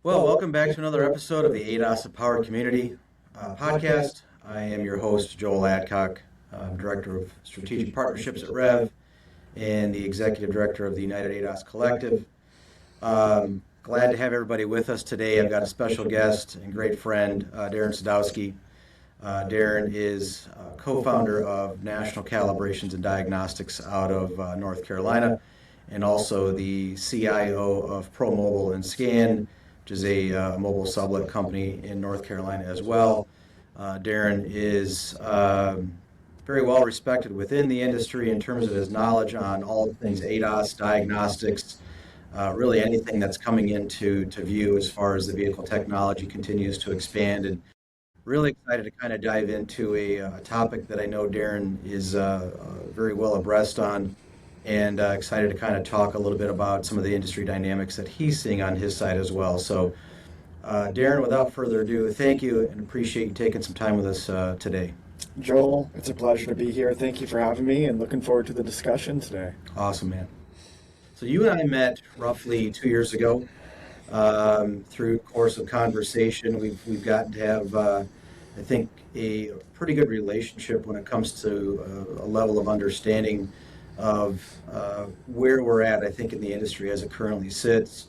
Well, welcome back to another episode of the ADOS Empowered Community podcast. I am your host, Joel Adcock, Director of Strategic Partnerships at Rev and the Executive Director of the United ADOS Collective. Glad to have everybody with us today. I've got a special guest and great friend, Darren Sodoski. Darren is co-founder of National Calibrations and Diagnostics out of North Carolina, and also the CIO of ProMobile and Scan, which is a mobile sublet company in North Carolina as well. Darren is very well respected within the industry in terms of his knowledge on all things ADAS, diagnostics, really anything that's coming into view as far as the vehicle technology continues to expand. And really excited to kind of dive into a topic that I know Darren is very well abreast on, and excited to kind of talk a little bit about some of the industry dynamics that he's seeing on his side as well. So, Darren, without further ado, thank you and appreciate you taking some time with us today. Joel, it's a pleasure to be here. Thank you for having me and looking forward to the discussion today. Awesome, man. So you and I met roughly 2 years ago. Through course of conversation, we've gotten to have, I think, a pretty good relationship when it comes to a level of understanding of where we're at, I think, in the industry as it currently sits.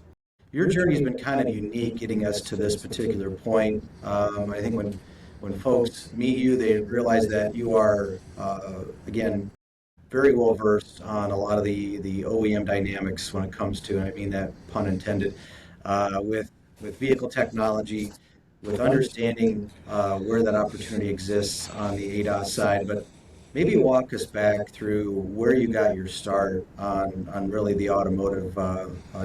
Your journey has been kind of unique getting us to this particular point. I think when folks meet you, they realize that you are, again, very well versed on a lot of the OEM dynamics when it comes to, and I mean that pun intended, with vehicle technology, with understanding where that opportunity exists on the ADAS side. But maybe walk us back through where you got your start on really the automotive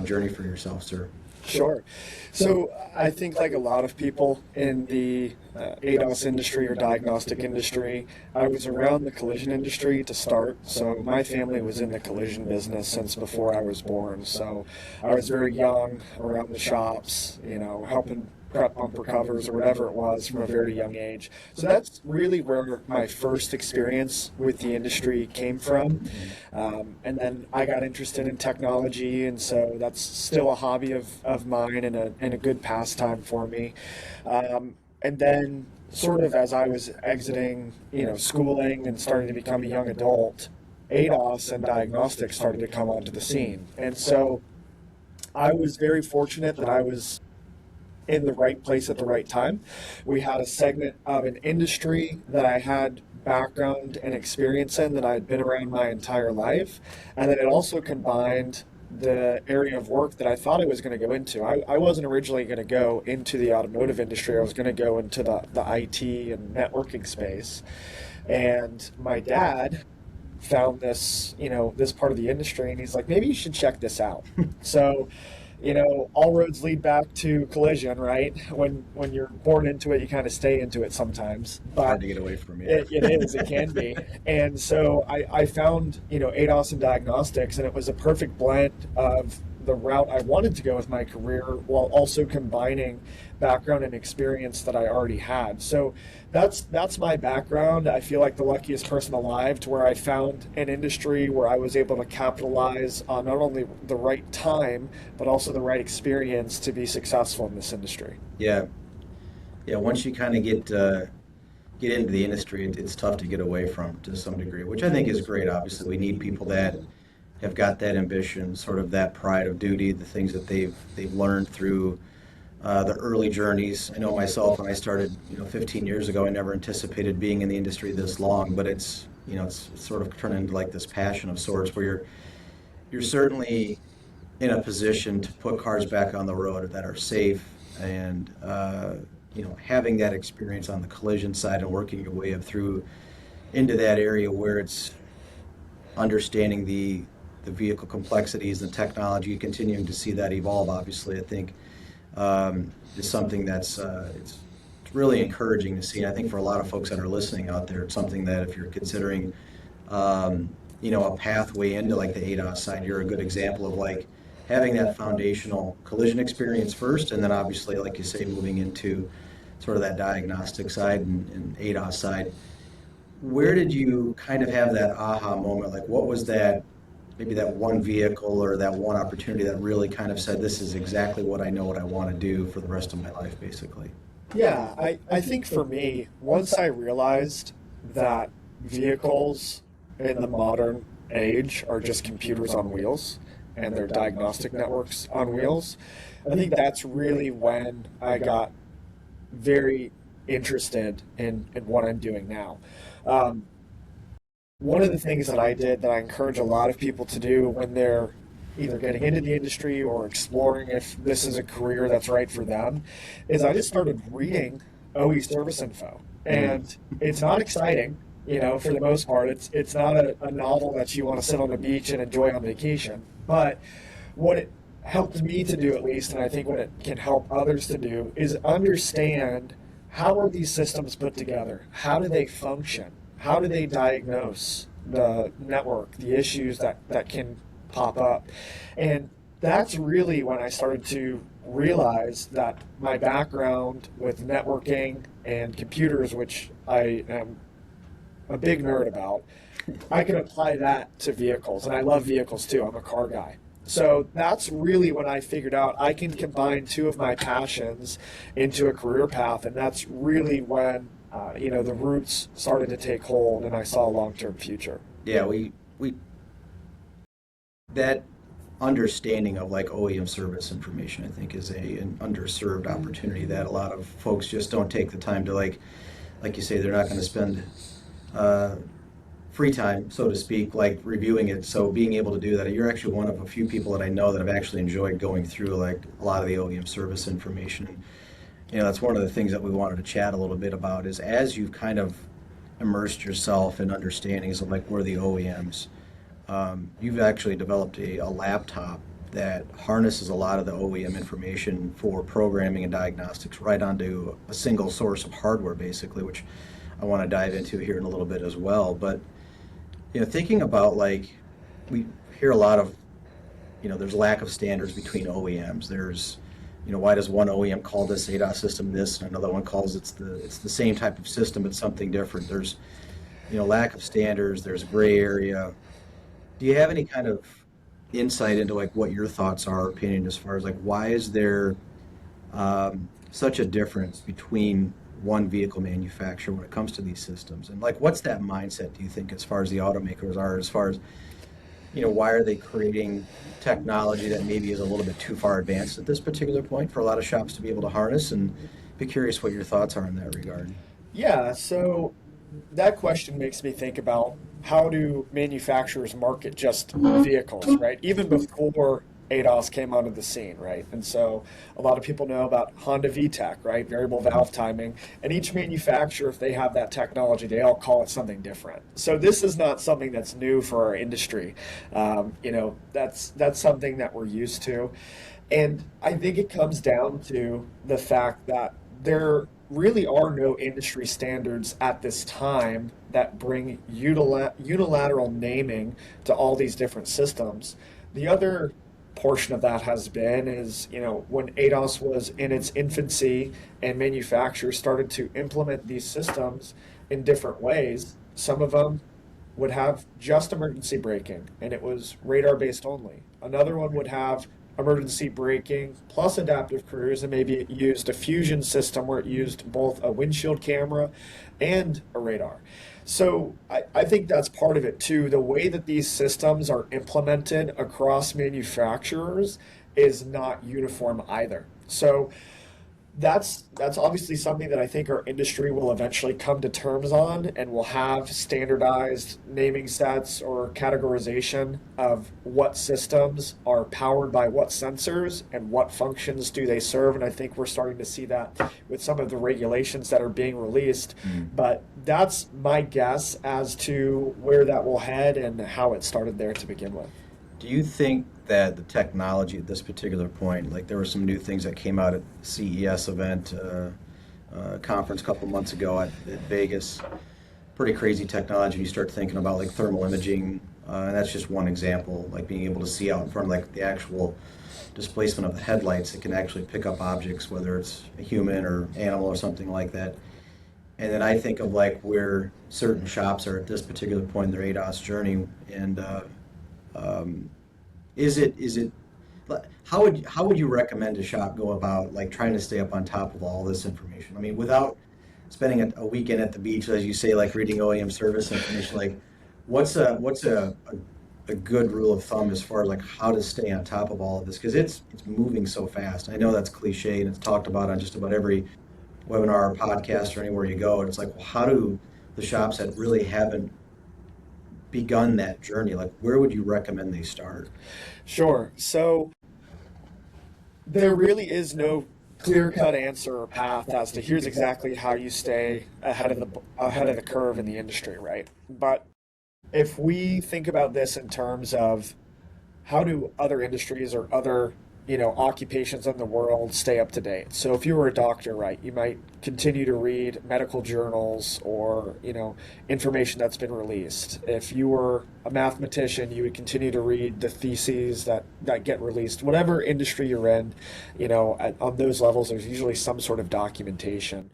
journey for yourself, sir. Sure. So I think like a lot of people in the ADAS industry or diagnostic industry, I was around the collision industry to start. So my family was in the collision business since before I was born. So I was very young around the shops, helping prep bumper covers or whatever it was from a very young age. So that's really where my first experience with the industry came from. And then I got interested in technology, and so that's still a hobby of mine and a good pastime for me. And then sort of as I was exiting, schooling and starting to become a young adult, ADOS and diagnostics started to come onto the scene. And so I was very fortunate that I was in the right place at the right time. We had a segment of an industry that I had background and experience in that I had been around my entire life. And then it also combined the area of work that I thought I was going to go into. I wasn't originally going to go into the automotive industry. I was going to go into the IT and networking space. And my dad found this, this part of the industry, and he's like, maybe you should check this out. So all roads lead back to collision, right? When you're born into it, you kind of stay into it sometimes. But hard to get away from it. It can be. And so I found, ADOS and diagnostics, and it was a perfect blend of the route I wanted to go with my career while also combining background and experience that I already had. So that's my background. I feel like the luckiest person alive to where I found an industry where I was able to capitalize on not only the right time, but also the right experience to be successful in this industry. Yeah. Once you kind of get into the industry, it's tough to get away from to some degree, which I think is great. Obviously, we need people that have got that ambition, sort of that pride of duty, the things that they've learned through the early journeys. I know myself, when I started 15 years ago, I never anticipated being in the industry this long, but it's sort of turned into like this passion of sorts where you're certainly in a position to put cars back on the road that are safe, and having that experience on the collision side and working your way up through into that area where it's understanding the vehicle complexities and technology, continuing to see that evolve, obviously, I think is something that's it's really encouraging to see. And I think for a lot of folks that are listening out there, it's something that if you're considering, a pathway into like the ADAS side, you're a good example of like having that foundational collision experience first, and then obviously, like you say, moving into sort of that diagnostic side and ADAS side. Where did you kind of have that aha moment? Like, what was that maybe that one vehicle or that one opportunity that really kind of said, this is exactly what I know what I want to do for the rest of my life, basically? Yeah, I think for me, once I realized that vehicles in the modern age are just computers on wheels and they're diagnostic networks on wheels, I think that's really when I got very interested in what I'm doing now. Um, One of the things that I did that I encourage a lot of people to do when they're either getting into the industry or exploring if this is a career that's right for them is I just started reading OE service info. And it's not exciting, for the most part. It's not a novel that you want to sit on the beach and enjoy on vacation. But what it helped me to do, at least, and I think what it can help others to do, is understand how are these systems put together? How do they function? How do they diagnose the network, the issues that can pop up? And that's really when I started to realize that my background with networking and computers, which I am a big nerd about, I can apply that to vehicles. And I love vehicles too. I'm a car guy. So that's really when I figured out I can combine two of my passions into a career path. And that's really when, the roots started to take hold and I saw a long-term future. Yeah, we that understanding of like OEM service information, I think, is an underserved opportunity that a lot of folks just don't take the time to like you say, they're not going to spend uh, free time, so to speak, like reviewing it. So being able to do that, you're actually one of a few people that I know that have actually enjoyed going through like a lot of the OEM service information. And, that's one of the things that we wanted to chat a little bit about is as you've kind of immersed yourself in understandings of like where the OEMs, you've actually developed a laptop that harnesses a lot of the OEM information for programming and diagnostics right onto a single source of hardware, basically, which I want to dive into here in a little bit as well. But thinking about like we hear a lot of there's lack of standards between OEMs. There's why does one OEM call this ADAS system this and another one calls it's the same type of system but something different. There's lack of standards. There's gray area. Do you have any kind of insight into like what your thoughts are or opinion as far as like why is there such a difference between one vehicle manufacturer when it comes to these systems, and like what's that mindset, do you think, as far as the automakers are, as far as why are they creating technology that maybe is a little bit too far advanced at this particular point for a lot of shops to be able to harness? And be curious what your thoughts are in that regard. Yeah, so that question makes me think about how do manufacturers market just vehicles, right? Even before ADAS came onto the scene, right? And so a lot of people know about Honda VTEC, right? Variable valve timing. And each manufacturer, if they have that technology, they all call it something different. So this is not something that's new for our industry. That's something that we're used to. And I think it comes down to the fact that there really are no industry standards at this time that bring unilateral naming to all these different systems. The other portion of that has been is, when ADAS was in its infancy and manufacturers started to implement these systems in different ways, some of them would have just emergency braking and it was radar based only. Another one would have emergency braking plus adaptive cruise, and maybe it used a fusion system where it used both a windshield camera and a radar. So I think that's part of it too. The way that these systems are implemented across manufacturers is not uniform either. So that's obviously something that I think our industry will eventually come to terms on, and will have standardized naming sets or categorization of what systems are powered by what sensors and what functions do they serve. And I think we're starting to see that with some of the regulations that are being released. But that's my guess as to where that will head and how it started there to begin with. Do you think that the technology at this particular point, like there were some new things that came out at CES event conference a couple months ago at Vegas, pretty crazy technology. You start thinking about like thermal imaging, and that's just one example, like being able to see out in front of like the actual displacement of the headlights. It can actually pick up objects, whether it's a human or animal or something like that. And then I think of like where certain shops are at this particular point in their ADAS journey, and Is it how would you recommend a shop go about like trying to stay up on top of all this information? I mean, without spending a weekend at the beach, as you say, like reading OEM service information, like what's a good rule of thumb as far as like how to stay on top of all of this? Because it's moving so fast. I know that's cliche and it's talked about on just about every webinar or podcast or anywhere you go. And it's like, well, how do the shops that really haven't begun that journey, like where would you recommend they start? Sure. So there really is no clear-cut answer or path as to here's exactly how you stay ahead of the curve in the industry, right? But if we think about this in terms of how do other industries or other occupations in the world stay up to date? So if you were a doctor, right, you might continue to read medical journals or information that's been released. If you were a mathematician, you would continue to read the theses that get released. Whatever industry you're in, on those levels, there's usually some sort of documentation.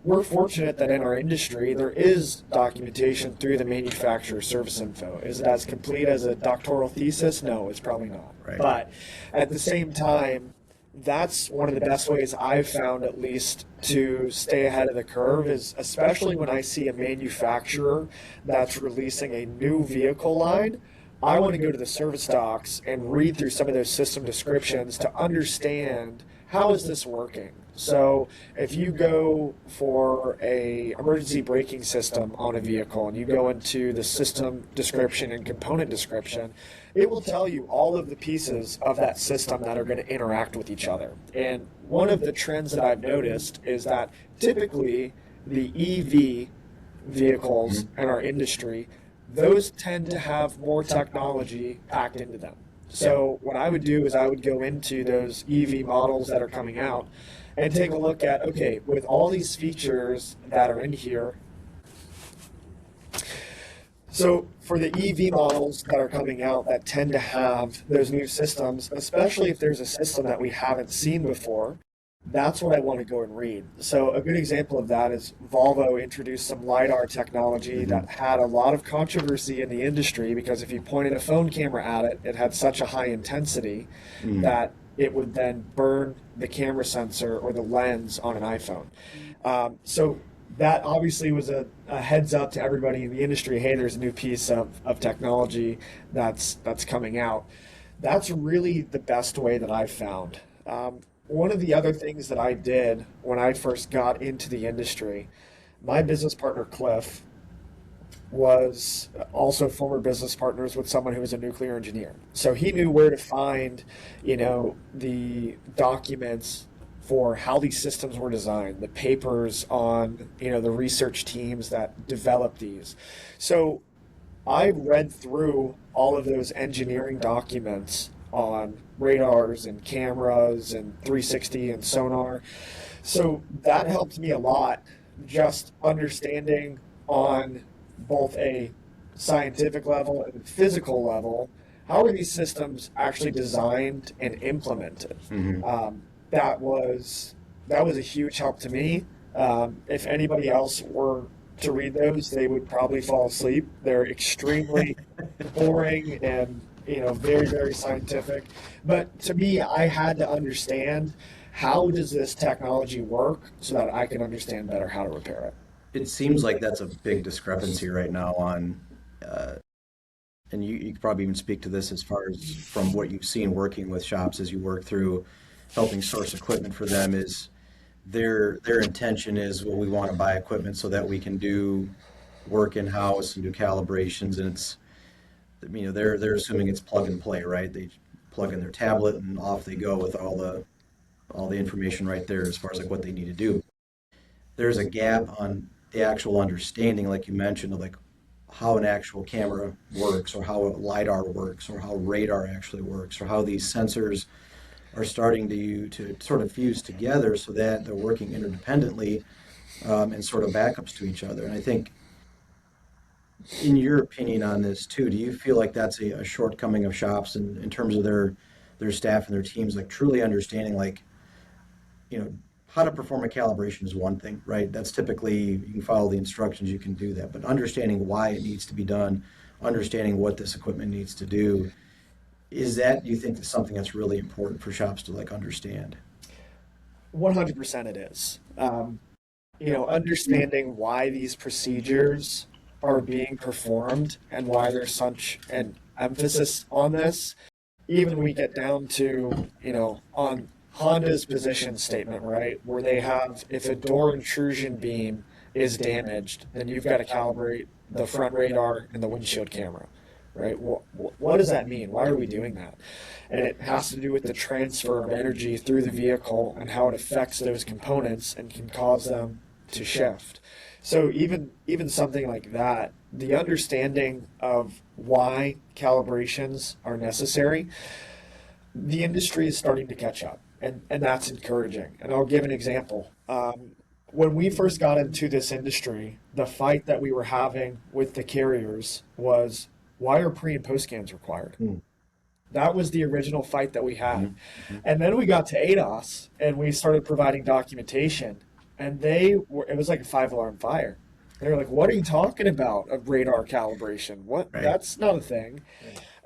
We're fortunate that in our industry, there is documentation through the manufacturer service info. Is it as complete as a doctoral thesis? No, it's probably not. Right. But at the same time, that's one of the best ways I've found, at least, to stay ahead of the curve, is especially when I see a manufacturer that's releasing a new vehicle line. I want to go to the service docs and read through some of those system descriptions to understand how is this working. So if you go for a emergency braking system on a vehicle and you go into the system description and component description, it will tell you all of the pieces of that system that are going to interact with each other. And one of the trends that I've noticed is that typically the EV vehicles in our industry, those tend to have more technology packed into them. So what I would do is I would go into those EV models that are coming out and take a look at, okay, with all these features that are in here. So for the EV models that are coming out that tend to have those new systems, especially if there's a system that we haven't seen before, that's what I want to go and read. So a good example of that is Volvo introduced some LiDAR technology that had a lot of controversy in the industry because if you pointed a phone camera at it, it had such a high intensity that it would then burn the camera sensor or the lens on an iPhone. So that obviously was a heads up to everybody in the industry, hey, there's a new piece of technology that's coming out. That's really the best way that I've found. One of the other things that I did when I first got into the industry, my business partner, Cliff, was also former business partners with someone who was a nuclear engineer. So he knew where to find, the documents for how these systems were designed, the papers on, the research teams that developed these. So I read through all of those engineering documents on radars and cameras and 360 and sonar. So that helped me a lot, just understanding on both a scientific level and physical level, how are these systems actually designed and implemented? That was a huge help to me. If anybody else were to read those, they would probably fall asleep. They're extremely boring and very, very scientific. But to me, I had to understand how does this technology work so that I can understand better how to repair it. It seems like that's a big discrepancy right now on, and you could probably even speak to this as far as from what you've seen working with shops as you work through helping source equipment for them is their intention is, well, we want to buy equipment so that we can do work in-house and do calibrations, and it's, they're assuming it's plug and play, right? They plug in their tablet and off they go with all the information right there as far as like what they need to do. There's a gap on the actual understanding, like you mentioned, of like how an actual camera works or how a LiDAR works or how radar actually works or how these sensors are starting to sort of fuse together so that they're working interdependently and sort of backups to each other. And I think, in your opinion on this too, do you feel like that's a shortcoming of shops in terms of their staff and their teams, like truly understanding like, how to perform a calibration is one thing, right? That's typically, you can follow the instructions, you can do that, but understanding why it needs to be done understanding what this equipment needs to do. Is that, do you think, something that's really important for shops to like understand? 100% it is. Understanding why these procedures are being performed and why there's such an emphasis on this. Even we get down to, on Honda's position statement, right, where they have, if a door intrusion beam is damaged, then you've got to calibrate the front radar and the windshield camera, right? What does that mean? Why are we doing that? And it has to do with the transfer of energy through the vehicle and how it affects those components and can cause them to shift. So even something like that, the understanding of why calibrations are necessary, the industry is starting to catch up, and that's encouraging. And I'll give an example. When we first got into this industry, the fight that we were having with the carriers was, why are pre and post scans required? That was the original fight that we had. And then we got to ADAS and we started providing documentation, and it was like a 5-alarm fire. They were like, what are you talking about? A radar calibration? What? Right. That's not a thing.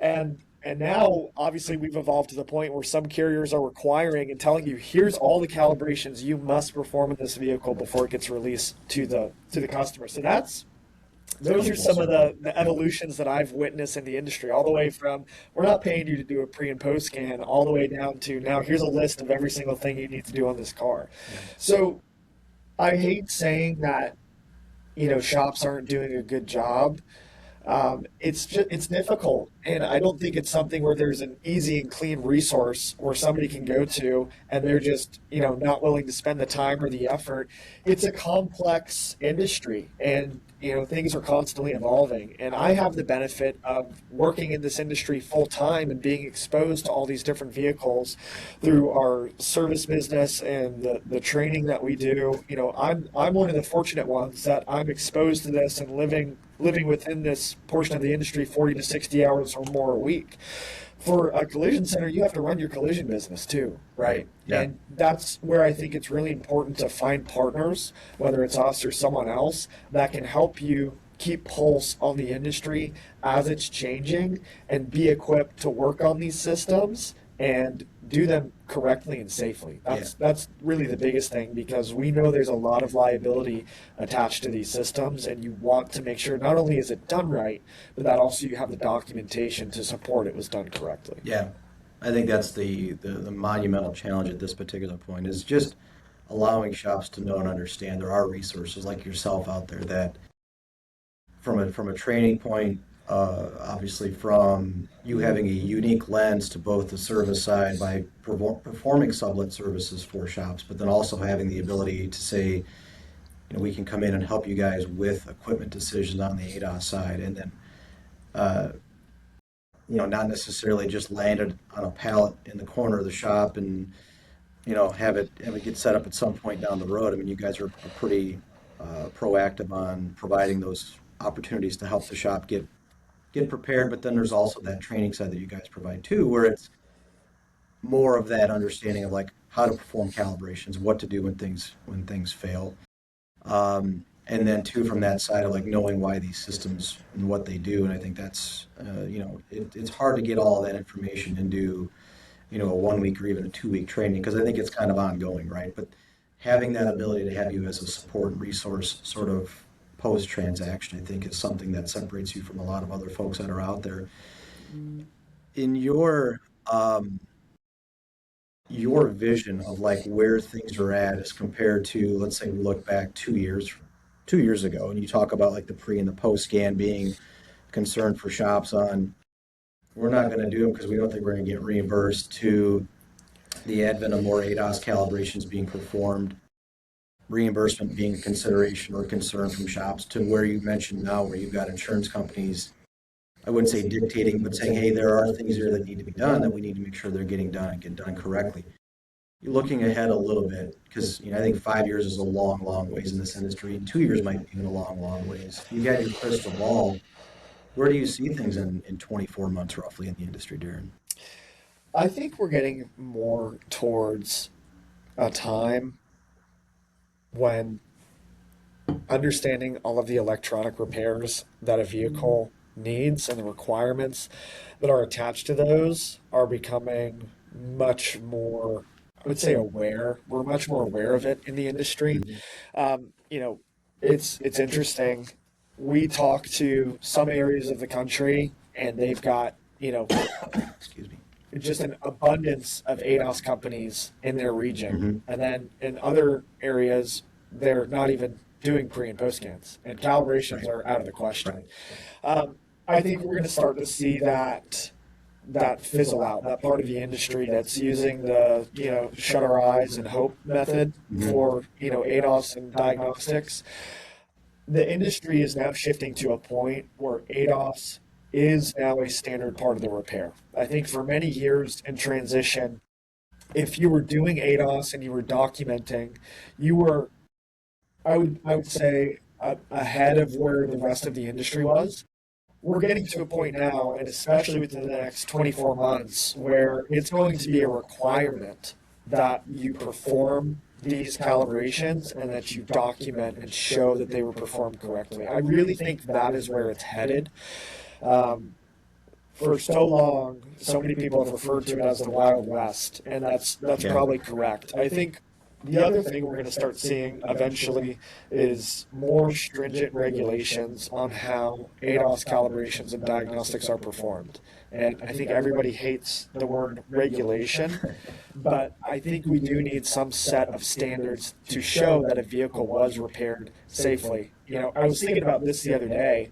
Right. And now, obviously, we've evolved to the point where some carriers are requiring and telling you, here's all the calibrations you must perform in this vehicle before it gets released to the customer. So those are some of the evolutions that I've witnessed in the industry, all the way from, we're not paying you to do a pre and post scan, all the way down to, now here's a list of every single thing you need to do on this car. So I hate saying that, shops aren't doing a good job. It's difficult, and I don't think it's something where there's an easy and clean resource where somebody can go to and they're just not willing to spend the time or the effort. It's a complex industry, and things are constantly evolving. And I have the benefit of working in this industry full time and being exposed to all these different vehicles through our service business and the training that we do. I'm one of the fortunate ones that I'm exposed to this and living within this portion of the industry 40 to 60 hours or more a week. For a collision center, you have to run your collision business too, right? Yeah. And that's where I think it's really important to find partners, whether it's us or someone else, that can help you keep pulse on the industry as it's changing and be equipped to work on these systems and do them correctly and safely. That's really the biggest thing, because we know there's a lot of liability attached to these systems, and you want to make sure not only is it done right, but that also you have the documentation to support it was done correctly. Yeah, I think that's the monumental challenge at this particular point, is just allowing shops to know and understand there are resources like yourself out there that, from a training point, obviously from you having a unique lens to both the service side by performing sublet services for shops, but then also having the ability to say, we can come in and help you guys with equipment decisions on the ADAS side, and then not necessarily just land it on a pallet in the corner of the shop and have it get set up at some point down the road. I mean, you guys are pretty proactive on providing those opportunities to help the shop get prepared, but then there's also that training side that you guys provide too, where it's more of that understanding of like how to perform calibrations, what to do when things fail, and then too from that side of like knowing why these systems and what they do. And I think that's it's hard to get all that information into a 1 week or even a 2 week training, because I think it's kind of ongoing, right? But having that ability to have you as a support and resource sort of post-transaction, I think, is something that separates you from a lot of other folks that are out there. In your vision of like where things are at as compared to, let's say we look back 2 years ago, and you talk about like the pre and the post scan being concerned for shops on, we're not going to do them because we don't think we're going to get reimbursed, to the advent of more ADAS calibrations being performed, reimbursement being a consideration or concern from shops, to where you mentioned now where you've got insurance companies, I wouldn't say dictating, but saying, hey, there are things here that need to be done that we need to make sure they're getting done and get done correctly. You're looking ahead a little bit, because I think 5 years is a long, long ways in this industry, and 2 years might be even a long, long ways. You got your crystal ball. Where do you see things in 24 months roughly in the industry, Darren? I think we're getting more towards a time when understanding all of the electronic repairs that a vehicle needs and the requirements that are attached to those are becoming much more, I would say, aware. We're much more aware of it in the industry. Mhm. You know, it's interesting. We talk to some areas of the country, and they've got, Excuse me. just an abundance of ADOS companies in their region. Mhm. And then in other areas, they're not even doing pre and post scans, and calibrations Right. are out of the question. Right. I think we're going to start to see that fizzle out, that part of the industry that's using the, shut our eyes and hope method Mhm. for, ADOS and diagnostics. The industry is now shifting to a point where ADOS is now a standard part of the repair. I think for many years in transition, if you were doing ADOS and you were documenting, you were, I would say, ahead of where the rest of the industry was. We're getting to a point now, and especially within the next 24 months, where it's going to be a requirement that you perform these calibrations and that you document and show that they were performed correctly. I really think that is where it's headed. Um, for so long, so many people have referred to it as the Wild West, and that's Yeah. probably correct. I think the other thing we're going to start seeing eventually is more stringent regulations on how ADOS calibrations and diagnostics are performed. And I think everybody hates the word regulation, but I think we do need some set of standards to show that a vehicle was repaired safely. I was thinking about this the other day.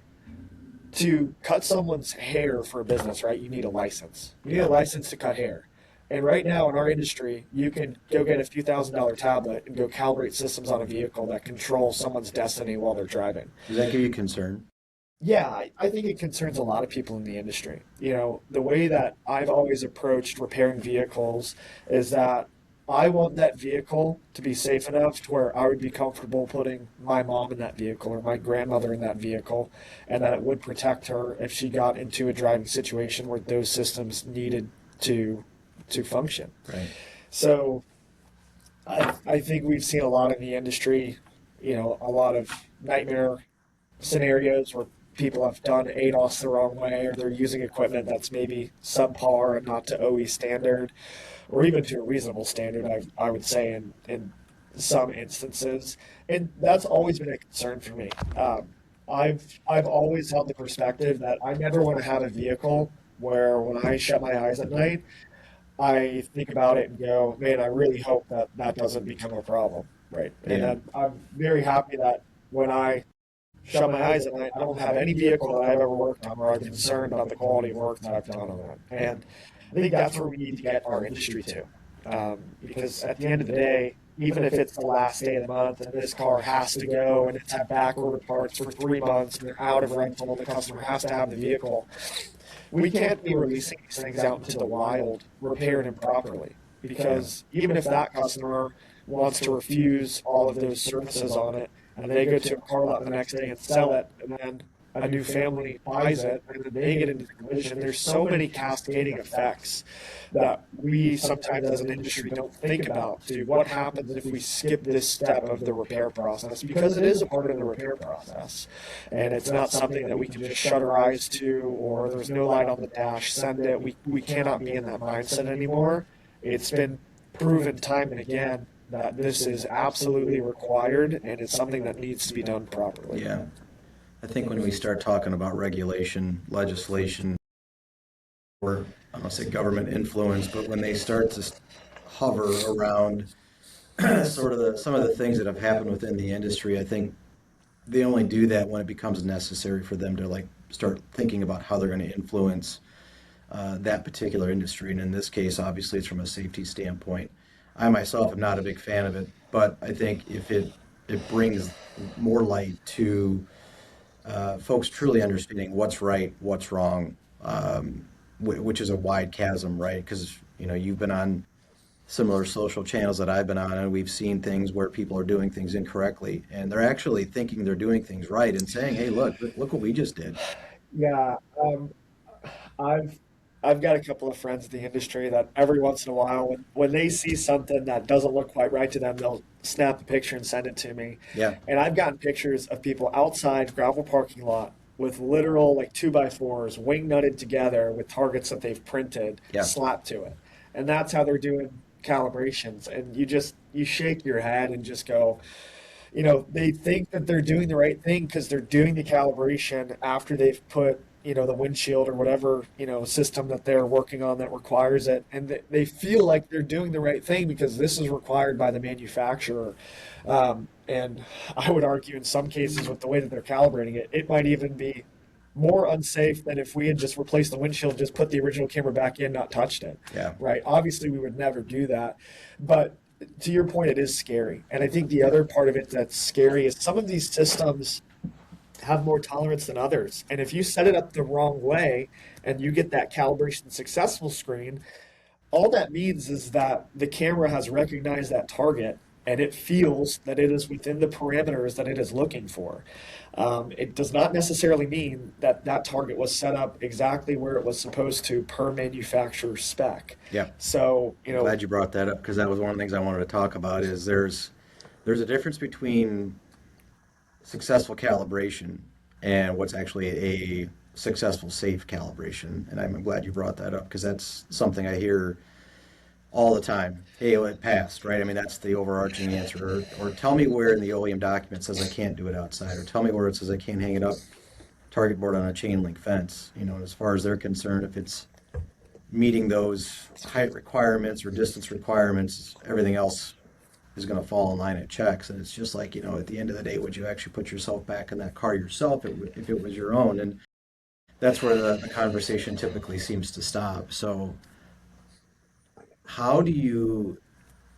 To cut someone's hair for a business, right, you need a license. You need a license to cut hair. And right now in our industry, you can go get a few $1,000 tablet and go calibrate systems on a vehicle that control someone's destiny while they're driving. Does that give you concern? Yeah, I think it concerns a lot of people in the industry. The way that I've always approached repairing vehicles is that I want that vehicle to be safe enough to where I would be comfortable putting my mom in that vehicle or my grandmother in that vehicle, and that it would protect her if she got into a driving situation where those systems needed to function. Right. So I think we've seen a lot in the industry, a lot of nightmare scenarios where people have done ADOS the wrong way, or they're using equipment that's maybe subpar and not to OE standard, or even to a reasonable standard, I would say, in some instances. And that's always been a concern for me. I've always held the perspective that I never want to have a vehicle where when I shut my eyes at night, I think about it and go, man, I really hope that that doesn't become a problem, right? And Yeah. I'm very happy that when I shut my eyes at night, I don't have any vehicle that I've ever worked on where I'm concerned about the quality of work that I've done on it. And I think that's where we need to get our industry to. Because at the end of the day, even if it's the last day of the month and this car has to go and it's had back order parts for 3 months and they're out of rental and the customer has to have the vehicle, we can't be releasing these things out into the wild, repairing them properly. Because even if that customer wants to refuse all of those services on it, and they go to a car lot the next day and sell it, and then a new family buys it, and then they get into the collision. There's so many cascading effects that we sometimes as an industry don't think about to what happens if we skip this step of the repair process, because it is a part of the repair process. And it's not something that we can just shut our eyes to, or there's no light on the dash, send it. We cannot be in that mindset anymore. It's been proven time and again that this is absolutely required, and it's something that needs to be done properly. Yeah. I think when we start talking about regulation, legislation, or I don't say government influence, but when they start to hover around sort of some of the things that have happened within the industry, I think they only do that when it becomes necessary for them to start thinking about how they're going to influence that particular industry. And in this case, obviously, it's from a safety standpoint. I myself am not a big fan of it, but I think if it brings more light to folks truly understanding what's right, what's wrong, which is a wide chasm, right? Because you've been on similar social channels that I've been on, and we've seen things where people are doing things incorrectly, and they're actually thinking they're doing things right and saying, "Hey, look what we just did." Yeah, I've I've got a couple of friends in the industry that every once in a while, when they see something that doesn't look quite right to them, they'll snap a picture and send it to me. Yeah. And I've gotten pictures of people outside gravel parking lot with literal like 2x4s wing nutted together with targets that they've printed Yeah. slapped to it. And that's how they're doing calibrations. And you shake your head and just go, they think that they're doing the right thing because they're doing the calibration after they've put, the windshield or whatever, system that they're working on that requires it. And they feel like they're doing the right thing because this is required by the manufacturer. And I would argue in some cases with the way that they're calibrating it, it might even be more unsafe than if we had just replaced the windshield, just put the original camera back in, not touched it. Yeah. Right. Obviously, we would never do that. But to your point, it is scary. And I think the other part of it that's scary is some of these systems have more tolerance than others. And if you set it up the wrong way and you get that calibration successful screen, all that means is that the camera has recognized that target and it feels that it is within the parameters that it is looking for. It does not necessarily mean that that target was set up exactly where it was supposed to per manufacturer spec. Yeah. So, Glad you brought that up because that was one of the things I wanted to talk about is there's a difference between successful calibration and what's actually a successful safe calibration. And I'm glad you brought that up because that's something I hear all the time. Hey, it passed, right? I mean, that's the overarching answer. Or tell me where in the OEM document says I can't do it outside, or tell me where it says I can't hang it up target board on a chain link fence. As far as they're concerned, if it's meeting those height requirements or distance requirements, everything else is going to fall in line. It checks. And it's just like, at the end of the day, would you actually put yourself back in that car yourself if it was your own? And that's where the conversation typically seems to stop. So how do you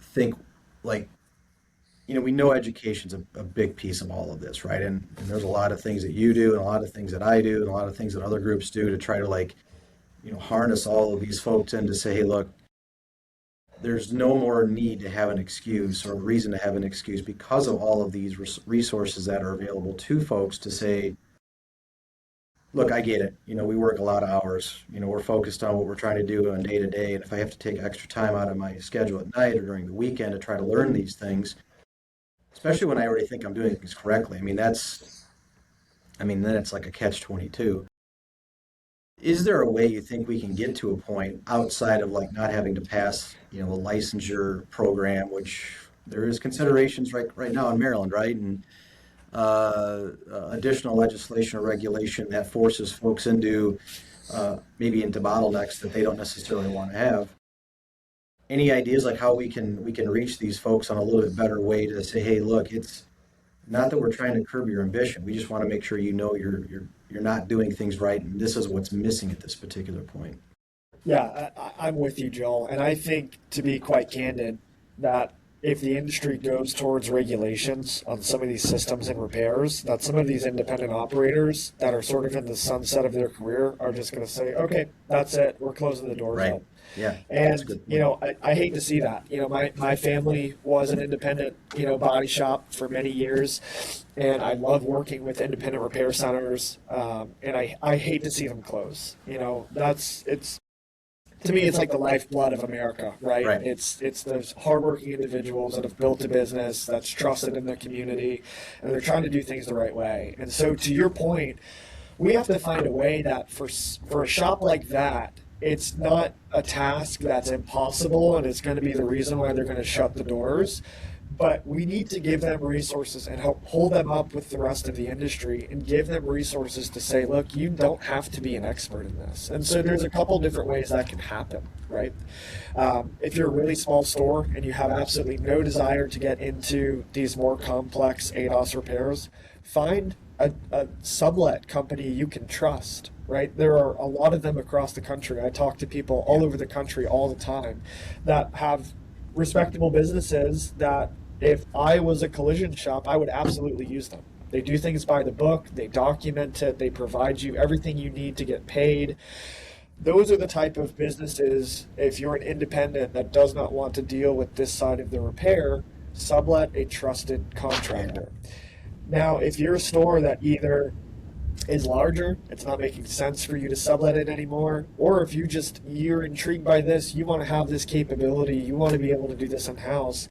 think, we know education's a big piece of all of this, right? And there's a lot of things that you do and a lot of things that I do and a lot of things that other groups do to try to harness all of these folks in to say, hey, look, there's no more need to have an excuse or reason to have an excuse because of all of these resources that are available to folks to say, look, I get it. We work a lot of hours. We're focused on what we're trying to do on day to day. And if I have to take extra time out of my schedule at night or during the weekend to try to learn these things, especially when I already think I'm doing things correctly, then it's like a catch-22. Is there a way you think we can get to a point outside of not having to pass, a licensure program, which there is considerations right now in Maryland, right? And additional legislation or regulation that forces folks into maybe into bottlenecks that they don't necessarily want to have. Any ideas how we can reach these folks on a little bit better way to say, hey, look, it's not that we're trying to curb your ambition. We just want to make sure you're not doing things right, and this is what's missing at this particular point. Yeah, I'm with you, Joel. And I think, to be quite candid, that if the industry goes towards regulations on some of these systems and repairs, that some of these independent operators that are sort of in the sunset of their career are just going to say, okay, that's it, we're closing the doors Right. up. Yeah. And, I hate to see that. My family was an independent, body shop for many years, and I love working with independent repair centers, and I hate to see them close. To me, it's like the lifeblood of America, right? Right. It's those hardworking individuals that have built a business that's trusted in their community, and they're trying to do things the right way. And so, to your point, we have to find a way that for a shop like that, it's not a task that's impossible, and it's going to be the reason why they're going to shut the doors. But we need to give them resources and help hold them up with the rest of the industry and give them resources to say, look, you don't have to be an expert in this. And so there's a couple different ways that can happen, right? If you're a really small store and you have absolutely no desire to get into these more complex ADAS repairs, find a sublet company you can trust, right? There are a lot of them across the country. I talk to people all over the country all the time that have respectable businesses that if I was a collision shop, I would absolutely use them. They do things by the book, they document it, they provide you everything you need to get paid. Those are the type of businesses, if you're an independent that does not want to deal with this side of the repair, sublet a trusted contractor. Now, if you're a store that either is larger, it's not making sense for you to sublet it anymore, or if you're intrigued by this, you want to have this capability, you want to be able to do this in-house,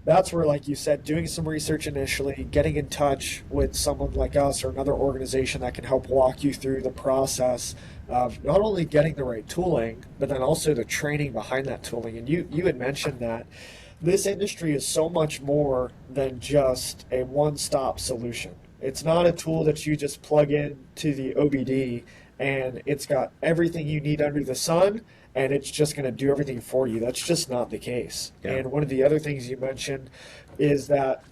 That's where, like you said, doing some research initially, getting in touch with someone like us or another organization that can help walk you through the process of not only getting the right tooling, but then also the training behind that tooling. And you had mentioned that this industry is so much more than just a one-stop solution. It's not a tool that you just plug in to the OBD and it's got everything you need under the sun and it's just going to do everything for you. That's just not the case. Yeah. And one of the other things you mentioned is that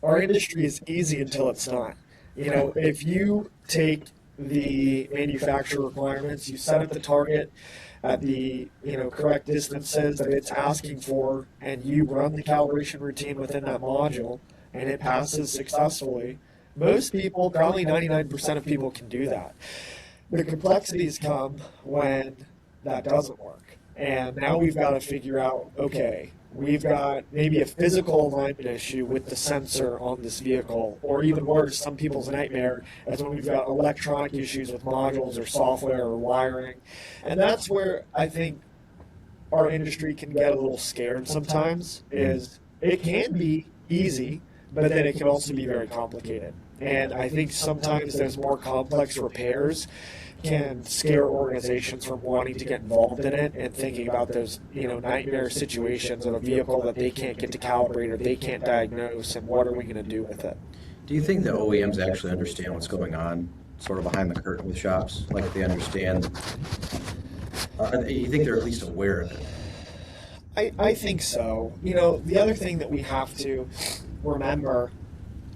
our industry is easy until it's not. You know, if you take the manufacturer requirements, you set up the target at the correct distances that it's asking for, and you run the calibration routine within that module, and it passes successfully. Most people, probably 99% of people, can do that. The complexities come when that doesn't work. And now we've got to figure out, okay, we've got maybe a physical alignment issue with the sensor on this vehicle, or even worse, some people's nightmare is when we've got electronic issues with modules or software or wiring. And that's where I think our industry can get a little scared sometimes, is it can be easy, but then it can also be very complicated. And I think sometimes those more complex repairs can scare organizations from wanting to get involved in it and thinking about those, nightmare situations of a vehicle that they can't get to calibrate or they can't diagnose, and what are we going to do with it? Do you think the OEMs actually understand what's going on sort of behind the curtain with shops? Like they understand, you think they're at least aware of it? I think so. The other thing that we have to remember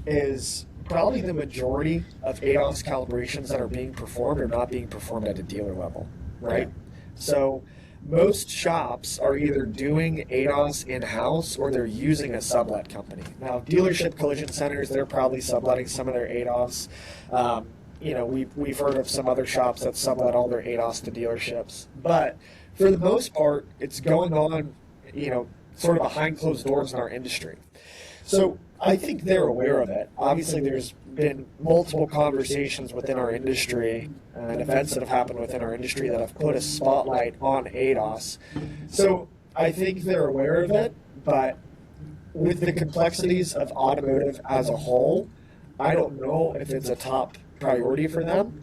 is probably the majority of ADAS calibrations that are being performed are not being performed at a dealer level, right? Yeah. So most shops are either doing ADAS in-house or they're using a sublet company. Now, dealership collision centers, they're probably subletting some of their ADAS. We've heard of some other shops that sublet all their ADAS to dealerships. But for the most part, it's going on, sort of behind closed doors in our industry. So I think they're aware of it. Obviously, there's been multiple conversations within our industry and events that have happened within our industry that have put a spotlight on ADAS. So I think they're aware of it, but with the complexities of automotive as a whole, I don't know if it's a top priority for them.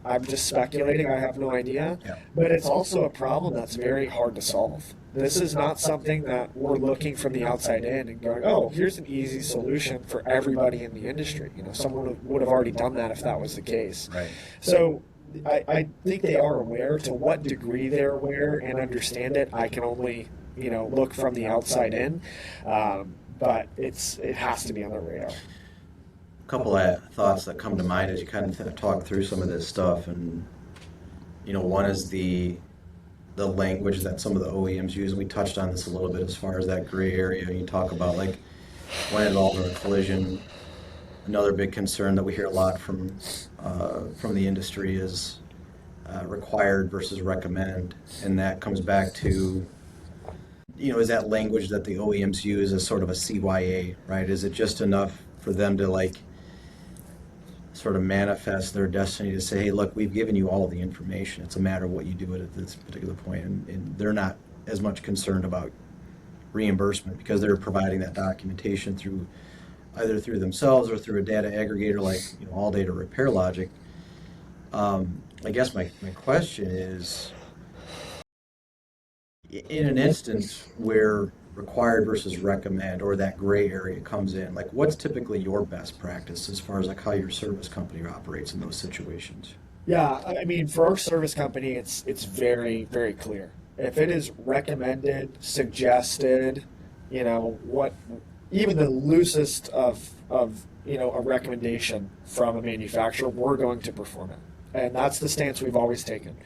I'm just speculating. I have no idea. Yeah. But it's also a problem that's very hard to solve. This is not something that we're looking from the outside in and going, oh, here's an easy solution for everybody in the industry. Someone would have already done that if that was the case. Right. So I think they are aware. To what degree they're aware and understand it, I can only look from the outside in. But it has to be on the radar. A couple of thoughts that come to mind as you kind of talk through some of this stuff, and one is the language that some of the OEMs use, and we touched on this a little bit as far as that gray area. You talk about like when involved in a collision. Another big concern that we hear a lot from the industry is required versus recommend, and that comes back to is that language that the OEMs use as sort of a CYA, right? Is it just enough for them to like sort of manifest their destiny to say, hey, look, we've given you all of the information. It's a matter of what you do at this particular point. And they're not as much concerned about reimbursement because they're providing that documentation through either through themselves or through a data aggregator like All Data Repair Logic. I guess my question is, in an instance where required versus recommend or that gray area comes in, like what's typically your best practice as far as like how your service company operates in those situations? Yeah, I mean, for our service company, it's very, very clear. If it is recommended, suggested, what even the loosest of a recommendation from a manufacturer, we're going to perform it, and that's the stance we've always taken.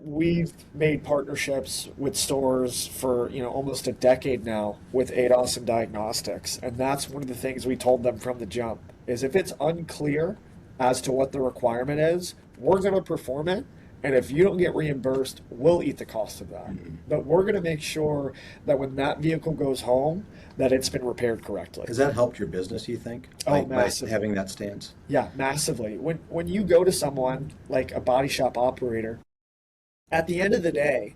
We've made partnerships with stores for almost a decade now with ADAS and Diagnostics, and that's one of the things we told them from the jump is if it's unclear as to what the requirement is, we're going to perform it, and if you don't get reimbursed, we'll eat the cost of that. Mm-hmm. But we're going to make sure that when that vehicle goes home, that it's been repaired correctly. Has that helped your business, you think? Massively. By having that stance? Yeah, massively. When you go to someone like a body shop operator, at the end of the day,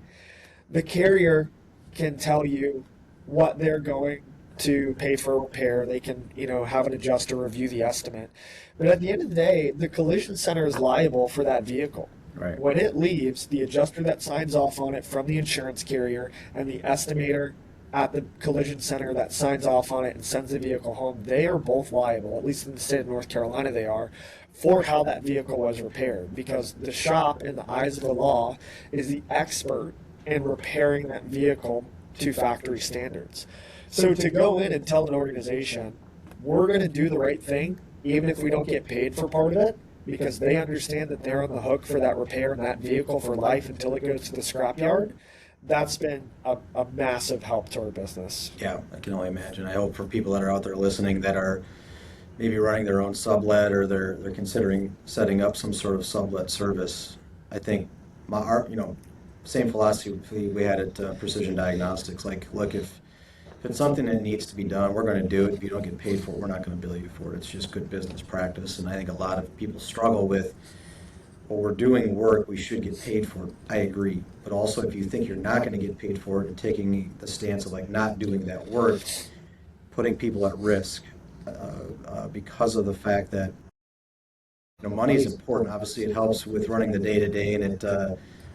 the carrier can tell you what they're going to pay for a repair. They can, have an adjuster review the estimate. But at the end of the day, the collision center is liable for that vehicle. Right. When it leaves, the adjuster that signs off on it from the insurance carrier and the estimator at the collision center that signs off on it and sends the vehicle home, they are both liable, at least in the state of North Carolina they are, for how that vehicle was repaired. Because the shop, in the eyes of the law, is the expert in repairing that vehicle to factory standards. So to go in and tell an organization, we're going to do the right thing, even if we don't get paid for part of it, because they understand that they're on the hook for that repair and that vehicle for life until it goes to the scrapyard, that's been a massive help to our business. Yeah, I can only imagine. I hope for people that are out there listening that are maybe running their own sublet, or they're considering setting up some sort of sublet service. I think same philosophy we had at Precision Diagnostics. Like, look, if it's something that needs to be done, we're going to do it. If you don't get paid for it, we're not going to bill you for it. It's just good business practice. And I think a lot of people struggle with, well, we're doing work, we should get paid for it. I agree. But also, if you think you're not going to get paid for it and taking the stance of like not doing that work, putting people at risk because of the fact that money is important. Obviously, it helps with running the day-to-day, and it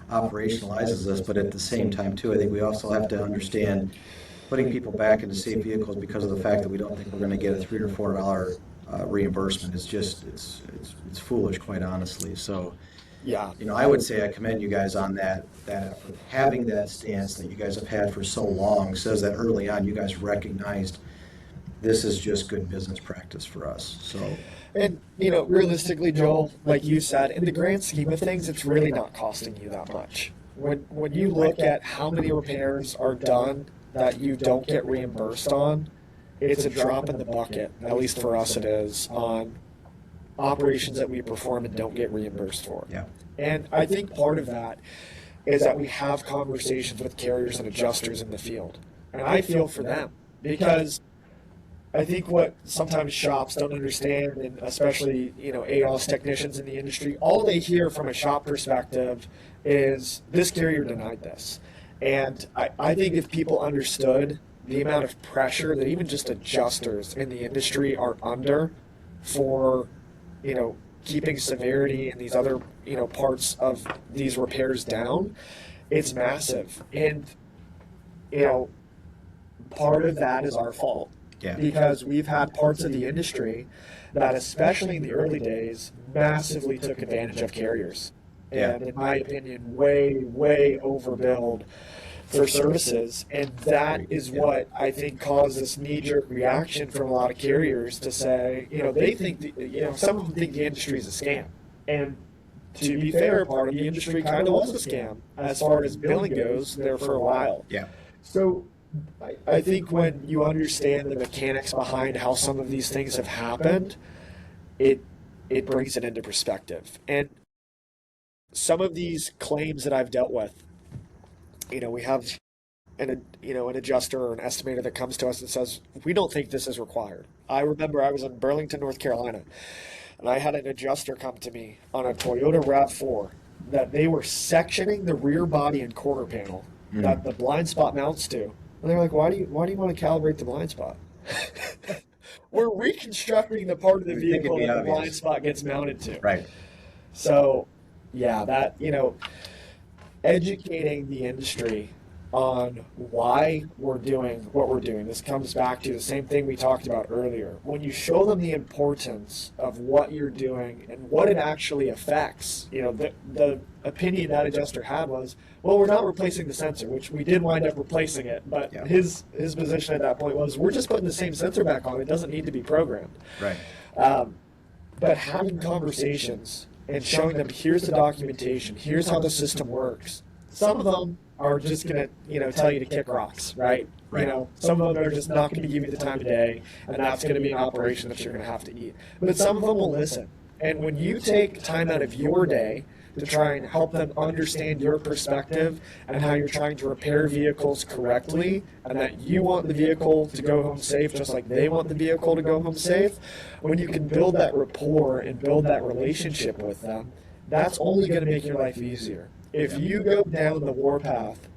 operationalizes us. But at the same time, too, I think we also have to understand putting people back into safe vehicles because of the fact that we don't think we're going to get a $3 or $4 reimbursement. It's just it's foolish, quite honestly. So, Yeah. I would say I commend you guys on that effort. Having that stance that you guys have had for so long says that early on you guys recognized this is just good business practice for us. So, And, realistically, Joel, like you said, in the grand scheme of things, it's really not costing you that much. When you look at how many repairs are done that you don't get reimbursed on, it's a drop in the bucket, at least for us it is, on operations that we perform and don't get reimbursed for. yeah, And I think part of that is that we have conversations with carriers and adjusters in the field. And I feel for them, because I think what sometimes shops don't understand, and especially, AOS technicians in the industry, all they hear from a shop perspective is this carrier denied this. And I think if people understood the amount of pressure that even just adjusters in the industry are under for, keeping severity and these other, parts of these repairs down, it's massive. And, part of that is our fault. yeah, Because we've had parts of the industry that, especially in the early days, massively took advantage of carriers. Yeah. And in my opinion, way overbilled for services. And that is what I think caused this knee-jerk reaction from a lot of carriers to say, they think, some of them think the industry is a scam. And to be fair, part of the industry kind of was a scam as far as billing goes there for a while. yeah. So I think when you understand the mechanics behind how some of these things have happened, it brings it into perspective. And some of these claims that I've dealt with, we have an adjuster or an estimator that comes to us and says, we don't think this is required. I remember I was in Burlington, North Carolina, and I had an adjuster come to me on a Toyota RAV4 that they were sectioning the rear body and quarter panel that the blind spot mounts to. And they're like, why do you want to calibrate the blind spot? We're reconstructing the part of the vehicle that the blind spot gets mounted to. Right. So, yeah, that, educating the industry on why we're doing what we're doing. This comes back to the same thing we talked about earlier. When you show them the importance of what you're doing and what it actually affects, the opinion that adjuster had was, well, we're not replacing the sensor, which we did wind up replacing it. But Yeah. his position at that point was, we're just putting the same sensor back on. It doesn't need to be programmed. Right. But having conversations and showing them, here's the documentation, here's how the system works. Some of them are just going to, tell you to kick rocks, right? Right. Some of them are just not going to give you the time of day, and that's going to be an operation that you're going to have to eat. But some of them will listen. And when you take time out of your day to try and help them understand your perspective and how you're trying to repair vehicles correctly, and that you want the vehicle to go home safe just like they want the vehicle to go home safe, when you can build that rapport and build that relationship with them, that's only going to make your life easier. If you go down the warpath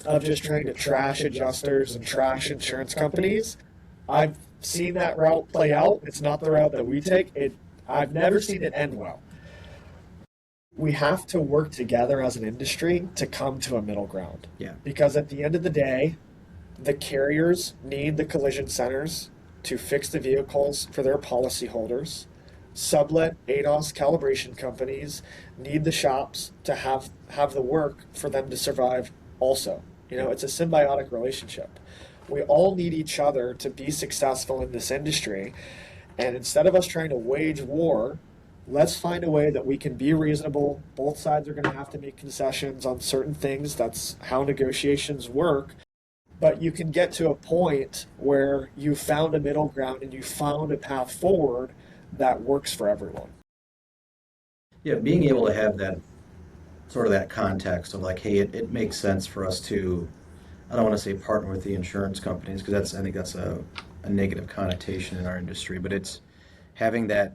of just trying to trash adjusters and trash insurance companies. I've seen that route play out. It's not the route that we take. I've never seen it end well. We have to work together as an industry to come to a middle ground. Yeah. Because at the end of the day, the carriers need the collision centers to fix the vehicles for their policyholders. Sublet ADAS calibration companies need the shops to have the work for them to survive also. It's a symbiotic relationship. We all need each other to be successful in this industry. And instead of us trying to wage war, let's find a way that we can be reasonable. Both sides are going to have to make concessions on certain things. That's how negotiations work. But you can get to a point where you found a middle ground and you found a path forward that works for everyone. Yeah, being able to have that sort of that context of like, hey, it makes sense for us to, I don't want to say partner with the insurance companies because I think that's a negative connotation in our industry, but it's having that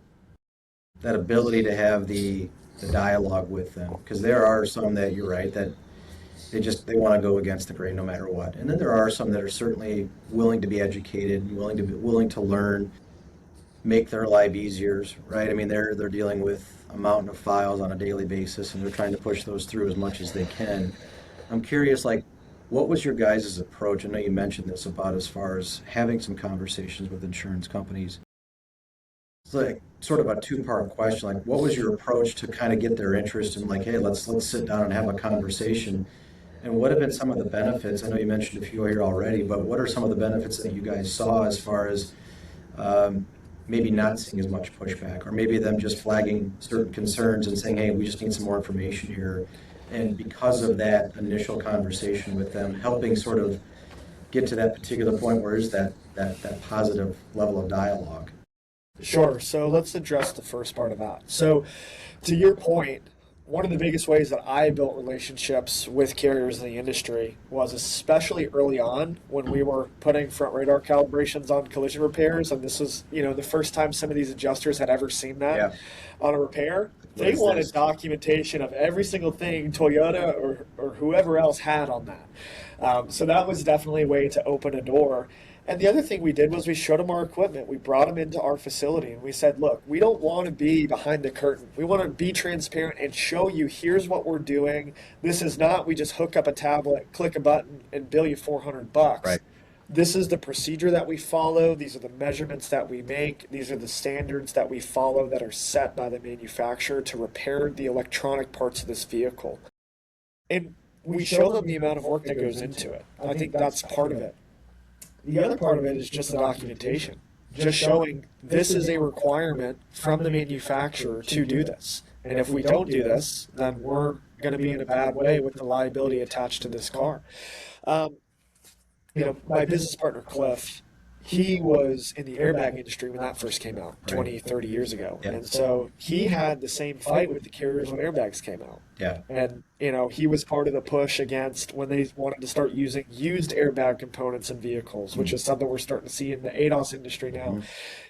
ability to have the dialogue with them, because there are some that you're right that they want to go against the grain no matter what, and then there are some that are certainly willing to be educated and willing to learn, make their life easier, right? I mean, they're dealing with a mountain of files on a daily basis, and they're trying to push those through as much as they can. I'm curious, like, what was your guys' approach? I know you mentioned this about as far as having some conversations with insurance companies. It's like sort of a two-part question. Like, what was your approach to kind of get their interest in, like, hey, let's sit down and have a conversation? And what have been some of the benefits? I know you mentioned a few here already, but what are some of the benefits that you guys saw as far as maybe not seeing as much pushback, or maybe them just flagging certain concerns and saying, hey, we just need some more information here. And because of that initial conversation with them, helping sort of get to that particular point where is that positive level of dialogue. Sure. So let's address the first part of that. So to your point, one of the biggest ways that I built relationships with carriers in the industry was especially early on when we were putting front radar calibrations on collision repairs. And this was, the first time some of these adjusters had ever seen that on a repair. They wanted documentation of every single thing Toyota or whoever else had on that. So that was definitely a way to open a door. And the other thing we did was we showed them our equipment. We brought them into our facility and we said, look, we don't want to be behind the curtain. We want to be transparent and show you, here's what we're doing. This is not, we just hook up a tablet, click a button, and bill you $400. Right. This is the procedure that we follow. These are the measurements that we make. These are the standards that we follow that are set by the manufacturer to repair the electronic parts of this vehicle. And we show them the amount of work that goes into it. I think that's part of it. The other part of it is just the documentation, just showing this is a requirement from the manufacturer to do this. And if we don't do this, then we're going to be in a bad way with the liability attached to this car. My business partner, Cliff, he was in the airbag industry when that first came out 20, 30 years ago. Yeah. And so he had the same fight with the carriers when airbags came out. Yeah. And, he was part of the push against when they wanted to start using used airbag components in vehicles, which is something we're starting to see in the ADAS industry now. Mm-hmm.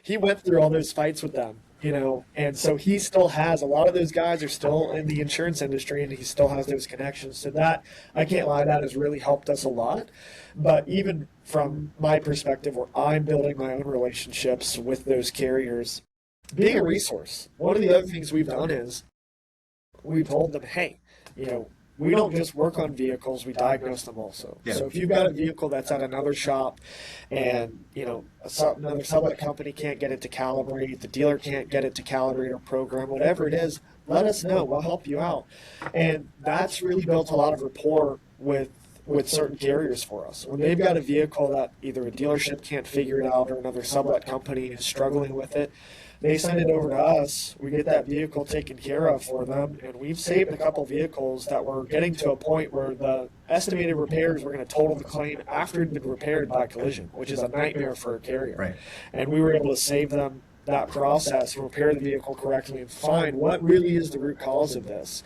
He went through all those fights with them, and so he still has, a lot of those guys are still in the insurance industry and he still has those connections. So that, I can't lie, that has really helped us a lot. But even from my perspective, where I'm building my own relationships with those carriers, being a resource, one of the other things we've done is we've told them, hey, we don't just work on vehicles, we diagnose them also. Yeah. So if you've got a vehicle that's at another shop and, another sublet company can't get it to calibrate, the dealer can't get it to calibrate or program, whatever it is, let us know. We'll help you out. And that's really built a lot of rapport with certain carriers for us. When they've got a vehicle that either a dealership can't figure it out or another sublet company is struggling with it, they send it over to us. We get that vehicle taken care of for them, and we've saved a couple vehicles that were getting to a point where the estimated repairs were going to total the claim after it had been repaired by collision, which is a nightmare for a carrier. Right. And we were able to save them that process, repair the vehicle correctly, and find what really is the root cause of this.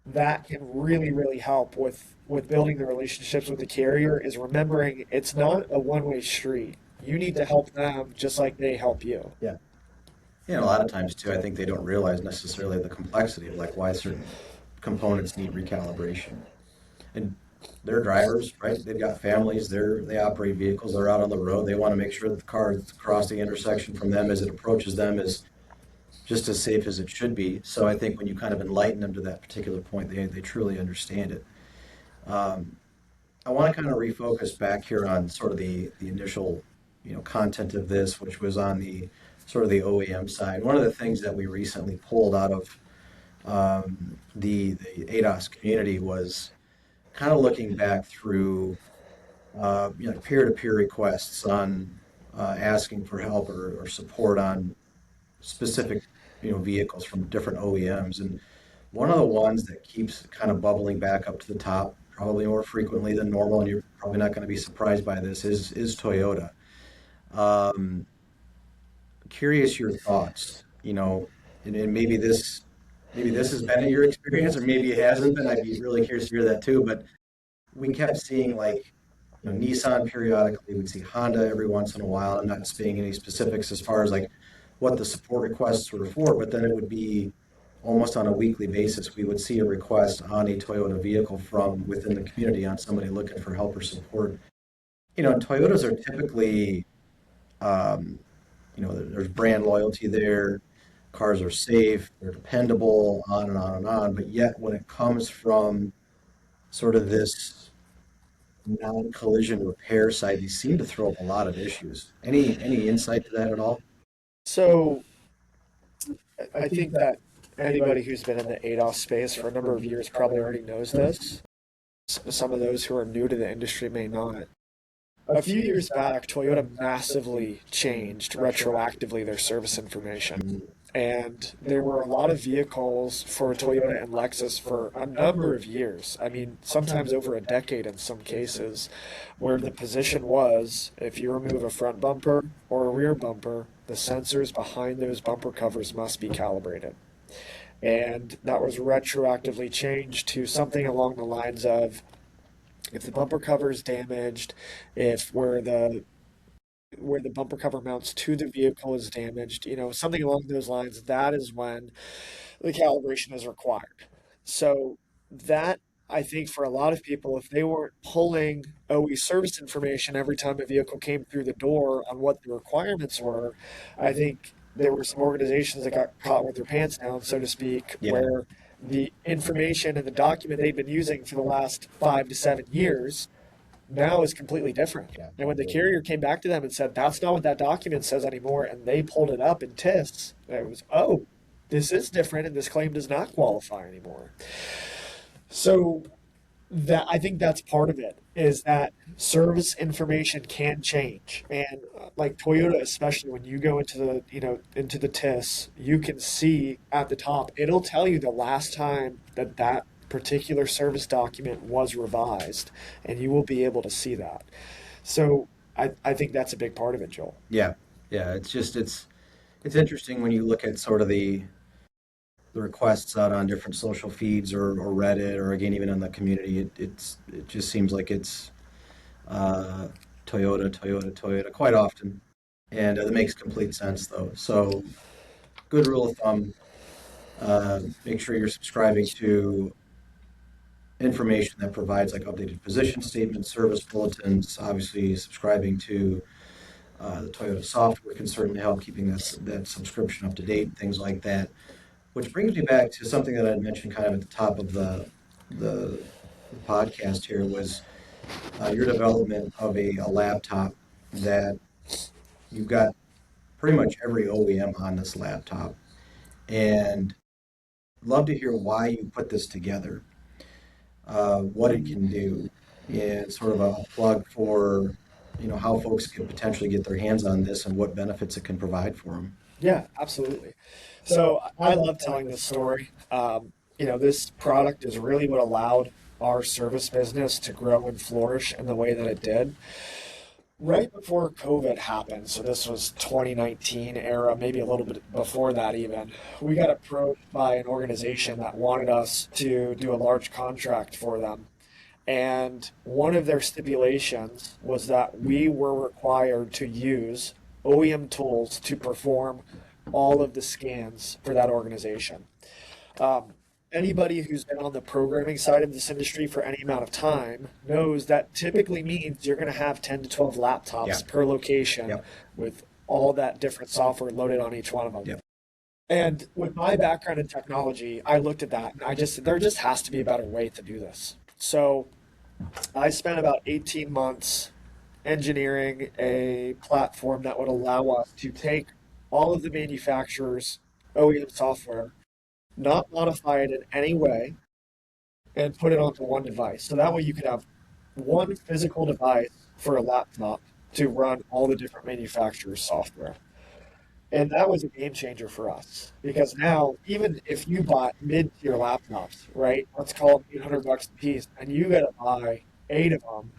That can really, really help with building the relationships with the carrier, is remembering it's not a one-way street. You need to help them just like they help you. Yeah. Yeah, and a lot of times, too, I think they don't realize necessarily the complexity of, like, why certain components need recalibration. And they're drivers, right? They've got families. They operate vehicles. They're out on the road. They want to make sure that the car that's crossing the intersection from them as it approaches them is just as safe as it should be. So I think when you kind of enlighten them to that particular point, they truly understand it. Um, I want to kind of refocus back here on sort of the initial, content of this, which was on the sort of the OEM side. One of the things that we recently pulled out of the ADOS community was kind of looking back through peer-to-peer requests on asking for help or support on specific vehicles from different OEMs. And one of the ones that keeps kind of bubbling back up to the top, probably more frequently than normal, and you're probably not going to be surprised by this, is Toyota. Um, Curious your thoughts, and maybe this has been your experience, or maybe it hasn't been. I'd be really curious to hear that too. But we kept seeing like Nissan periodically. We'd see Honda every once in a while. I'm not saying any specifics as far as like what the support requests were for, but then it would be almost on a weekly basis. We would see a request on a Toyota vehicle from within the community on somebody looking for help or support. Toyotas are typically, um, there's brand loyalty there. Cars are safe, they're dependable, on and on and on. But yet, when it comes from sort of this non-collision repair side, they seem to throw up a lot of issues. Any insight to that at all? So I think that anybody who's been in the ADOS space for a number of years probably already knows this. Some of those who are new to the industry may not. A few years back, Toyota massively changed retroactively their service information. And there were a lot of vehicles for Toyota and Lexus for a number of years. I mean, sometimes over a decade in some cases, where the position was if you remove a front bumper or a rear bumper, the sensors behind those bumper covers must be calibrated. And that was retroactively changed to something along the lines of if the bumper cover is damaged, if where the bumper cover mounts to the vehicle is damaged, something along those lines, that is when the calibration is required. So that I think for a lot of people, if they weren't pulling OE service information every time a vehicle came through the door on what the requirements were, I think there were some organizations that got caught with their pants down, so to speak, Yeah. where the information and the document they've been using for the last 5 to 7 years now is completely different. Yeah. And when the carrier came back to them and said, that's not what that document says anymore, and they pulled it up in TIS, it was, oh, this is different and this claim does not qualify anymore. So that I think that's part of it is that service information can change. And like Toyota, especially when you go into the TIS, you can see at the top, it'll tell you the last time that particular service document was revised, and you will be able to see that. So I think that's a big part of it, Joel. Yeah, yeah. It's interesting when you look at sort of the requests out on different social feeds or Reddit or again even in the community. It just seems like it's uh, Toyota, Toyota, Toyota quite often, and that makes complete sense though. So good rule of thumb: make sure you're subscribing to information that provides like updated position statements, service bulletins. Obviously, subscribing to the Toyota software can certainly help keeping that subscription up to date, things like that. Which brings me back to something that I mentioned kind of at the top of the podcast here was your development of a laptop that you've got pretty much every OEM on this laptop, and love to hear why you put this together, what it can do, and sort of a plug for how folks can potentially get their hands on this and what benefits it can provide for them. Yeah, absolutely. So I love telling this story. This product is really what allowed our service business to grow and flourish in the way that it did. Right before COVID happened, so this was 2019 era, maybe a little bit before that even, we got approached by an organization that wanted us to do a large contract for them. And one of their stipulations was that we were required to use OEM tools to perform all of the scans for that organization. Um, anybody who's been on the programming side of this industry for any amount of time knows that typically means you're going to have 10 to 12 laptops Yeah. per location Yep. with all that different software loaded on each one of them. Yep. And with my background in technology, I looked at that and there just has to be a better way to do this. So I spent about 18 months engineering a platform that would allow us to take all of the manufacturer's OEM software, not modify it in any way, and put it onto one device. So that way you could have one physical device for a laptop to run all the different manufacturers' software. And that was a game changer for us because now, even if you bought mid-tier laptops, right, let's call them $800 a piece, and you got to buy 8 of them,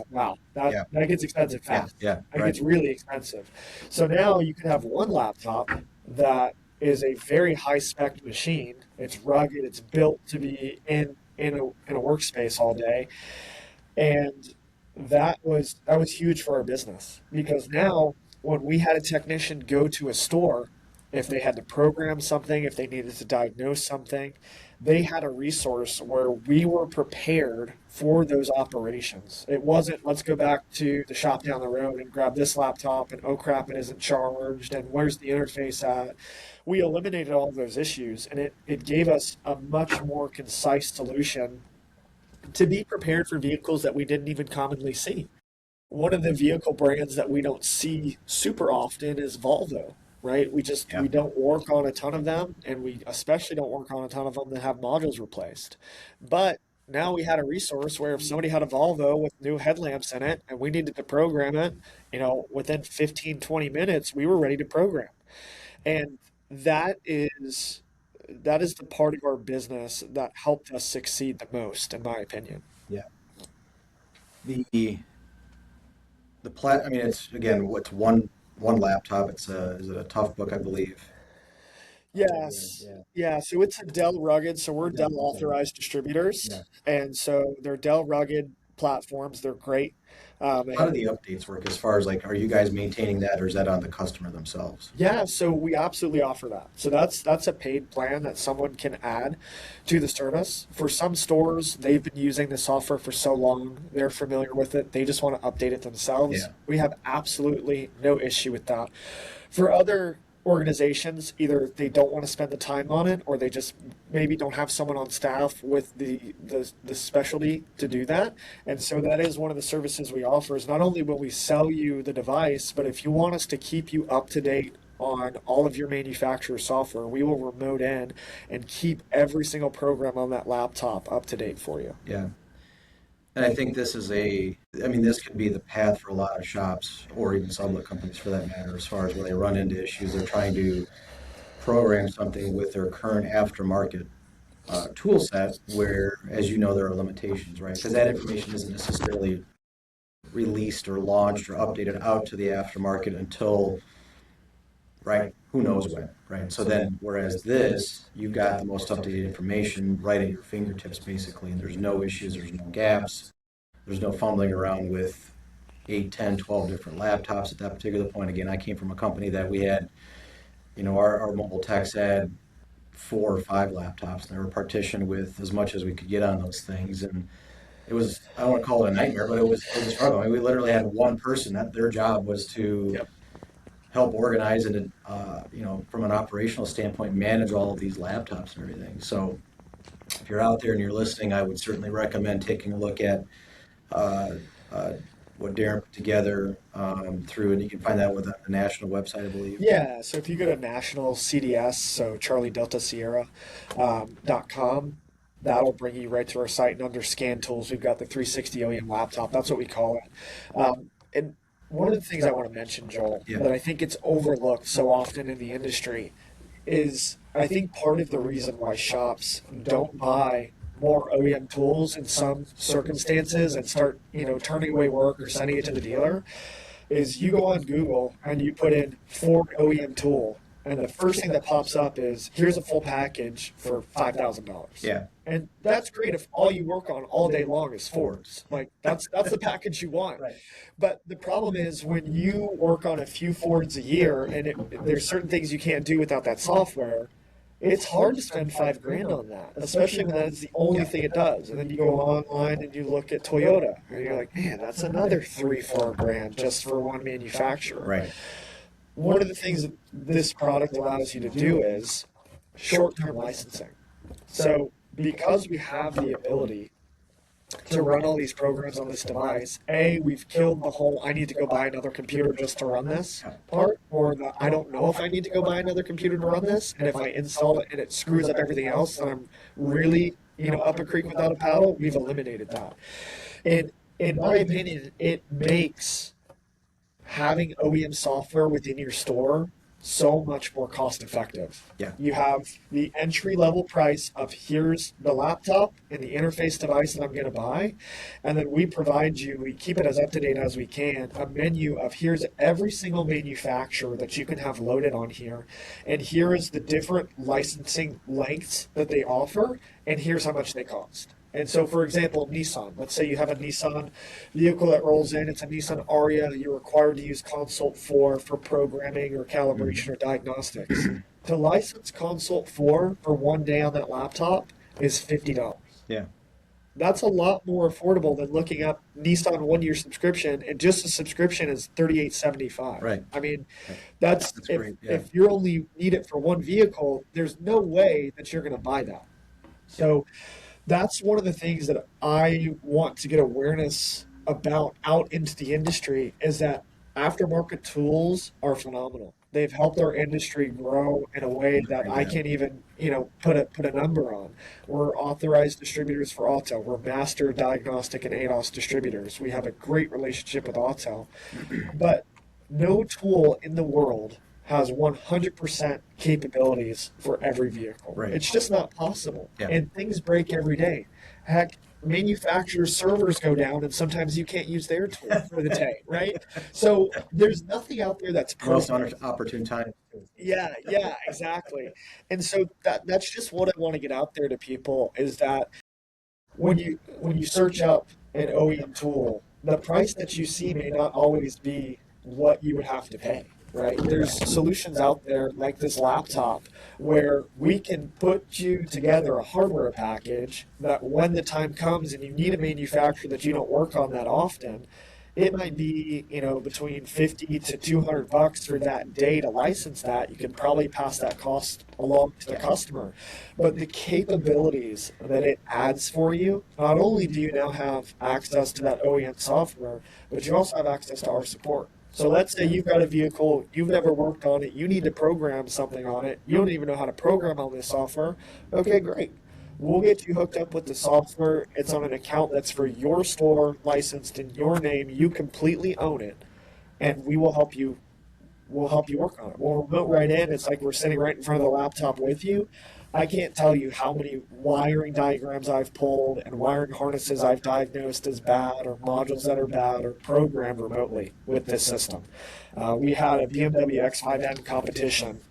wow, Yeah. that gets expensive Yeah. fast. Yeah. It Right. gets really expensive. So now you can have one laptop that is a very high-spec machine. It's rugged. It's built to be in a workspace all day, and that was huge for our business because now when we had a technician go to a store, if they had to program something, if they needed to diagnose something, they had a resource where we were prepared for those operations. It wasn't, let's go back to the shop down the road and grab this laptop and oh crap, it isn't charged and where's the interface at? We eliminated all of those issues and it gave us a much more concise solution to be prepared for vehicles that we didn't even commonly see. One of the vehicle brands that we don't see super often is Volvo, right? Yeah. We don't work on a ton of them, and we especially don't work on a ton of them that have modules replaced. But now we had a resource where if somebody had a Volvo with new headlamps in it and we needed to program it, within 15, 20 minutes, we were ready to program. And that is the part of our business that helped us succeed the most, in my opinion. Yeah. I mean, it's again, what's one laptop. Is it a tough book, I believe. Yes. Yeah. Yeah. So it's a Dell Rugged. So we're Dell authorized distributors. Yeah. And so they're Dell Rugged platforms. They're great. How do the updates work as far as like, are you guys maintaining that or is that on the customer themselves? Yeah, so we absolutely offer that. So that's a paid plan that someone can add to the service. For some stores, they've been using the software for so long, they're familiar with it. They just want to update it themselves. Yeah. We have absolutely no issue with that. For other organizations, either they don't want to spend the time on it or they just maybe don't have someone on staff with the specialty to do that. And so that is one of the services we offer is not only will we sell you the device, but if you want us to keep you up to date on all of your manufacturer software, we will remote in and keep every single program on that laptop up to date for you. Yeah. And I think I mean, this could be the path for a lot of shops or even sublet companies for that matter, as far as when they run into issues, they're trying to program something with their current aftermarket tool set where, as you know, there are limitations, right? Because that information isn't necessarily released or launched or updated out to the aftermarket until, right, who knows when, right? So then, whereas this, you've got the most updated information right at your fingertips, basically, and there's no issues, there's no gaps, there's no fumbling around with 8, 10, 12 different laptops at that particular point. Again, I came from a company that we had, our mobile techs had 4 or 5 laptops, and they were partitioned with as much as we could get on those things, and it was, I don't want to call it a nightmare, but it was a struggle. I mean, we literally had one person that their job was to Yep. help organize and, from an operational standpoint, manage all of these laptops and everything. So if you're out there and you're listening, I would certainly recommend taking a look at uh, uh, what Darren put together and you can find that with the national website, I believe. Yeah, so if you go to National CDS, so Charlie Delta Sierra .com, that'll bring you right to our site. And under Scan Tools, we've got the 360 OEM laptop. That's what we call it. And one of the things I want to mention, Joel, Yeah. that I think it's overlooked so often in the industry is I think part of the reason why shops don't buy more OEM tools in some circumstances and start, turning away work or sending it to the dealer is you go on Google and you put in Ford OEM tool, and the first thing that pops up is here's a full package for $5,000. Yeah. And that's great if all you work on all day long is Fords. Like that's the package you want. Right. But the problem is when you work on a few Fords a year and there's certain things you can't do without that software, it's hard to spend $5,000 on that, especially when that's the only thing it does. And then you go online and you look at Toyota, and you're like, man, that's another 3-4 grand just for one manufacturer. Right. One of the things that this product allows you to do is short-term licensing. So because we have the ability to run all these programs on this device, we've killed the whole I need to go buy another computer just to run this part, or the I don't know if I need to go buy another computer to run this, and if I install it and it screws up everything else, then I'm really, up a creek without a paddle. We've eliminated that. And in my opinion, it makes having OEM software within your store so much more cost effective. Yeah. You have the entry level price of here's the laptop and the interface device that I'm going to buy. And then we provide you, we keep it as up to date as we can, a menu of here's every single manufacturer that you can have loaded on here. And here is the different licensing lengths that they offer. And here's how much they cost. And so, for example, Nissan, let's say you have a Nissan vehicle that rolls in, it's a Nissan Aria, you're required to use Consult 4 for programming or calibration or diagnostics. To license Consult 4 for one day on that laptop is $50. Yeah. That's a lot more affordable than looking up Nissan 1-year subscription, and just a subscription is $38.75. Right. I mean, that's great. Yeah. if you only need it for one vehicle, there's no way that you're going to buy that. So that's one of the things that I want to get awareness about out into the industry, is that aftermarket tools are phenomenal. They've helped our industry grow in a way that I can't even, put a number on. We're authorized distributors for Autel. We're master diagnostic and ADOS distributors. We have a great relationship with Autel. But no tool in the world has 100% capabilities for every vehicle. Right. It's just not possible. Yeah. And things break every day. Heck, manufacturers' servers go down, and sometimes you can't use their tool for the day, right? So there's nothing out there that's Most perfect. opportune time. Yeah, exactly. And so that's just what I want to get out there to people, is that when you search up an OEM tool, the price that you see may not always be what you would have to pay. Right? There's solutions out there like this laptop where we can put you together a hardware package that when the time comes and you need a manufacturer that you don't work on that often, it might be, between $50 to $200 for that day to license that. You can probably pass that cost along to the customer. But the capabilities that it adds for you, not only do you now have access to that OEM software, but you also have access to our support. So let's say you've got a vehicle, you've never worked on it, you need to program something on it, you don't even know how to program on this software. Okay, great. We'll get you hooked up with the software. It's on an account that's for your store, licensed in your name. You completely own it, and we will help you. We'll help you work on it. We'll remote right in. It's like we're sitting right in front of the laptop with you. I can't tell you how many wiring diagrams I've pulled and wiring harnesses I've diagnosed as bad, or modules that are bad, or programmed remotely with this system. We had a BMW X5N competition,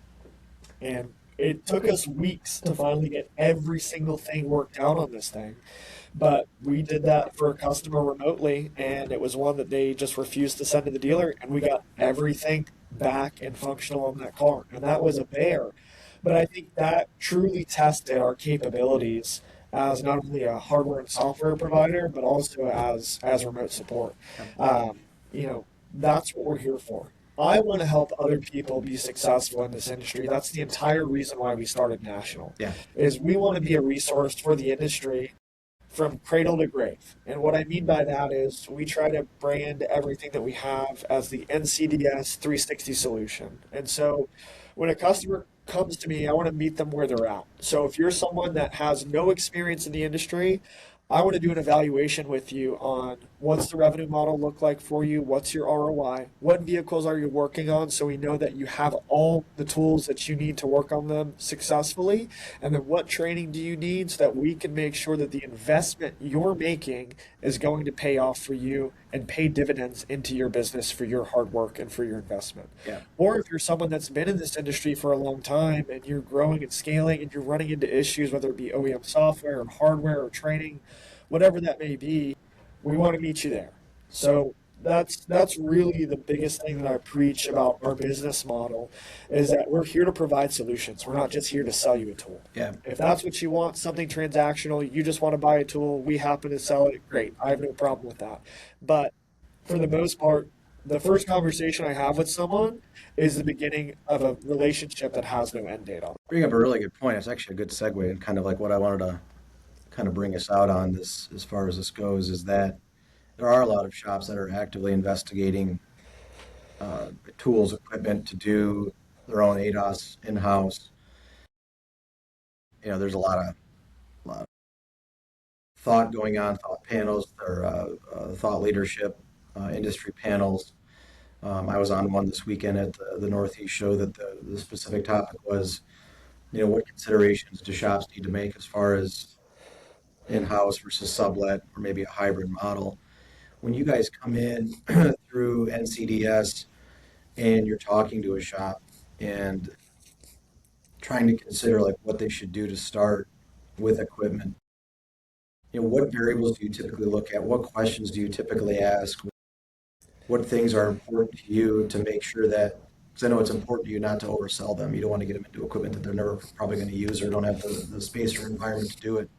and it took us weeks to finally get every single thing worked out on this thing. But we did that for a customer remotely, and it was one that they just refused to send to the dealer, and we got everything back and functional on that car. And that was a bear. But I think that truly tested our capabilities as not only a hardware and software provider, but also as remote support. That's what we're here for. I want to help other people be successful in this industry. That's the entire reason why we started National. Yeah. Is we want to be a resource for the industry from cradle to grave. And what I mean by that is we try to brand everything that we have as the NCDS 360 solution. And so when a customer comes to me, I want to meet them where they're at. So if you're someone that has no experience in the industry, I want to do an evaluation with you on what's the revenue model look like for you, what's your ROI, what vehicles are you working on, so we know that you have all the tools that you need to work on them successfully, and then what training do you need so that we can make sure that the investment you're making is going to pay off for you and pay dividends into your business for your hard work and for your investment. Yeah. Or if you're someone that's been in this industry for a long time and you're growing and scaling and you're running into issues, whether it be OEM software or hardware or training, whatever that may be, we want to meet you there. So that's really the biggest thing that I preach about our business model is that we're here to provide solutions. We're not just here to sell you a tool. Yeah. If that's what you want, something transactional, you just want to buy a tool, we happen to sell it, great. I have no problem with that. But for the most part, the first conversation I have with someone is the beginning of a relationship that has no end date on it. Bring up a really good point. It's actually a good segue and kind of like what I wanted to kind of bring us out on this as far as this goes is that there are a lot of shops that are actively investigating tools, equipment to do their own ADOS in-house. There's a lot of thought going on, thought panels, or thought leadership, industry panels. I was on one this weekend at the Northeast show that the specific topic was, what considerations do shops need to make as far as in-house versus sublet or maybe a hybrid model. When you guys come in through NCDS and you're talking to a shop and trying to consider like what they should do to start with equipment, what variables do you typically look at? What questions do you typically ask? What things are important to you to make sure that, because I know it's important to you not to oversell them. You don't want to get them into equipment that they're never probably going to use or don't have the space or environment to do it.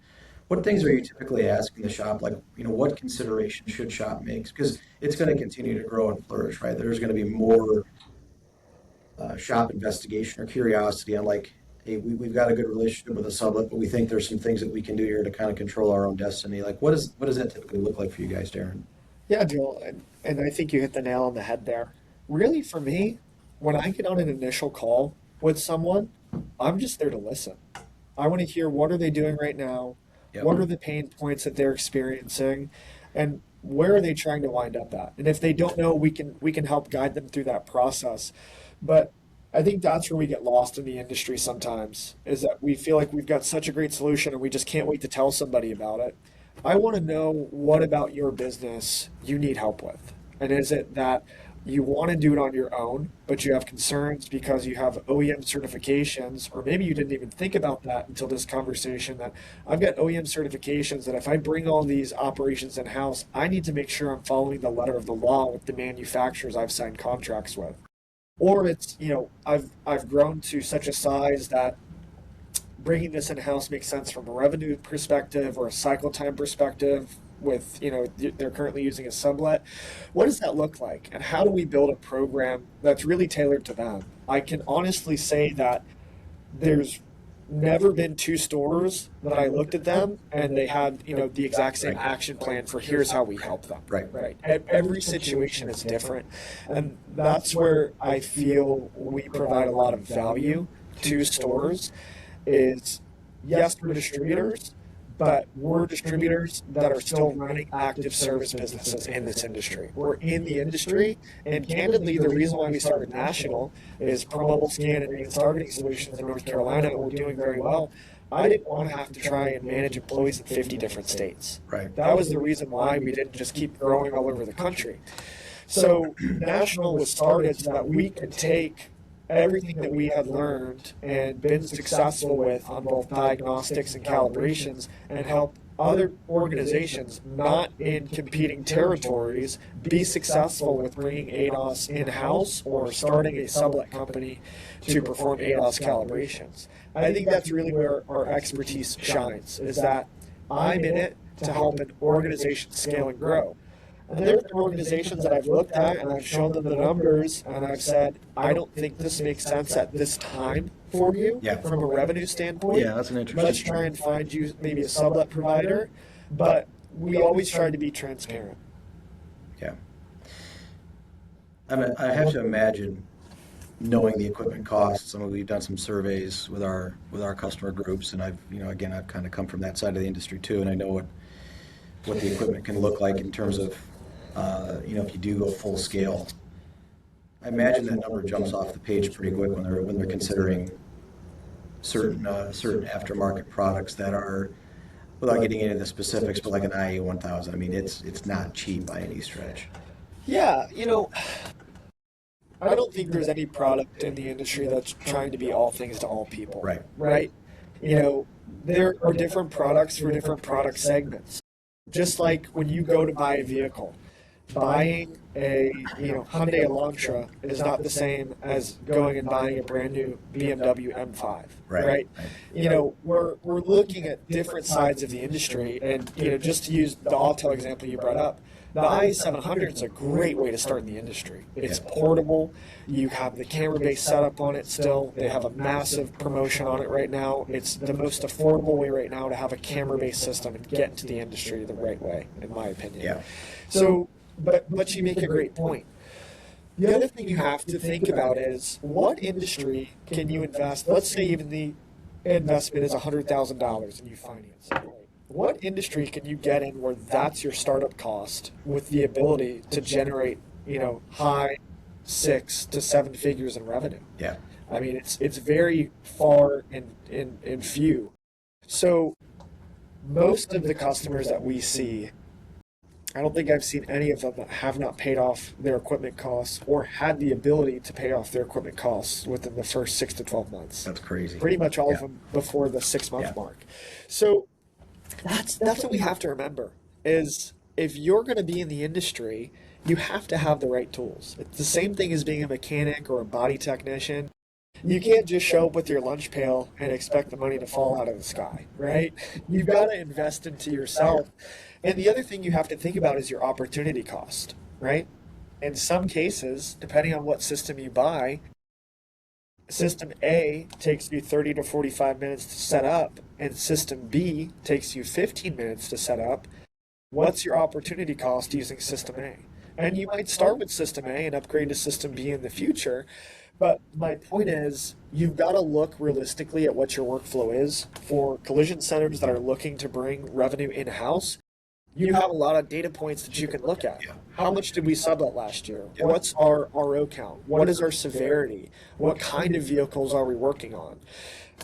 What things are you typically asking the shop? Like, what consideration should shop make? Because it's going to continue to grow and flourish, right? There's going to be more shop investigation or curiosity on like, hey, we've got a good relationship with a sublet, but we think there's some things that we can do here to kind of control our own destiny. Like, what does that typically look like for you guys, Darren? Yeah, Joel, and I think you hit the nail on the head there. Really, for me, when I get on an initial call with someone, I'm just there to listen. I want to hear what are they doing right now, Yep. what are the pain points that they're experiencing, and where are they trying to wind up at? And if they don't know, we can help guide them through that process. But I think that's where we get lost in the industry sometimes, is that we feel like we've got such a great solution and we just can't wait to tell somebody about it. I want to know what about your business you need help with. And is it that you want to do it on your own, but you have concerns because you have OEM certifications, or maybe you didn't even think about that until this conversation that I've got OEM certifications that if I bring all these operations in house, I need to make sure I'm following the letter of the law with the manufacturers I've signed contracts with. Or it's, I've grown to such a size that bringing this in-house makes sense from a revenue perspective or a cycle time perspective with, they're currently using a sublet. What does that look like? And how do we build a program that's really tailored to them? I can honestly say that there's never been two stores that I looked at them and they had, the exact same action plan for here's how we help them. Right. Right. Every situation is different. And that's where I feel we provide a lot of value to stores is yes, we're distributors, but we're distributors that are still running active service businesses in this industry. We're in the industry, and candidly, the reason why we started national is ProMobile Scan and Advanced Targeting Solutions in North Carolina, and we're doing very well. I didn't want to have to try and manage employees in 50 different states. Right. That was the reason why we didn't just keep growing all over the country. So national was started so that we could take everything that we had learned and been successful with on both diagnostics and calibrations and help other organizations not in competing territories be successful with bringing ADOS in-house or starting a sublet company to perform ADOS calibrations. I think that's really where our expertise shines, is that I'm in it to help an organization scale and grow. And there have been organizations that I've looked at and I've shown them the numbers and I've said, I don't think this makes sense at this time for you from a revenue standpoint. Yeah, that's an interesting. Let's try and find you maybe a sublet provider. But we always try to be transparent. Yeah. I have to imagine knowing the equipment costs. I mean, we've done some surveys with our customer groups, and I've kind of come from that side of the industry too, and I know what the equipment can look like in terms of if you do go full scale. I imagine that number jumps off the page pretty quick when they're considering certain aftermarket products that are, without getting into the specifics, but like an IA 1000. I mean, it's not cheap by any stretch. Yeah, I don't think there's any product in the industry that's trying to be all things to all people. Right. Right? There are different products for different product segments. Just like when you go to buy a vehicle, buying a Hyundai Elantra is not the same as going and buying a brand new BMW M5, right? We're looking at different sides of the industry, and just to use the Autel example you brought up, the i700 is a great way to start in the industry. It's portable. You have the camera-based setup on it still. They have a massive promotion on it right now. It's the most affordable way right now to have a camera-based system and get into the industry the right way, in my opinion. Yeah. So, but you make a great point. The other thing you have to think about is what industry can you invest? Let's say even the investment is $100,000 and you finance it. What industry can you get in where that's your startup cost with the ability to generate, high 6 to 7 figures in revenue? Yeah. I mean, it's very far and few. So most of the customers that we see, I don't think I've seen any of them that have not paid off their equipment costs or had the ability to pay off their equipment costs within the first 6 to 12 months. That's crazy. Pretty much all of them before the 6-month mark. So that's what we have to remember is if you're going to be in the industry, you have to have the right tools. It's the same thing as being a mechanic or a body technician. You can't just show up with your lunch pail and expect the money to fall out of the sky, right? You've got to invest into yourself. And the other thing you have to think about is your opportunity cost, right? In some cases, depending on what system you buy, System A takes you 30 to 45 minutes to set up, and System B takes you 15 minutes to set up. What's your opportunity cost using System A? And you might start with System A and upgrade to System B in the future. But my point is, you've got to look realistically at what your workflow is. For collision centers that are looking to bring revenue in-house, you have a lot of data points that you can look at. How much did we sublet last year? What's our RO count? What is our severity? What kind of vehicles are we working on?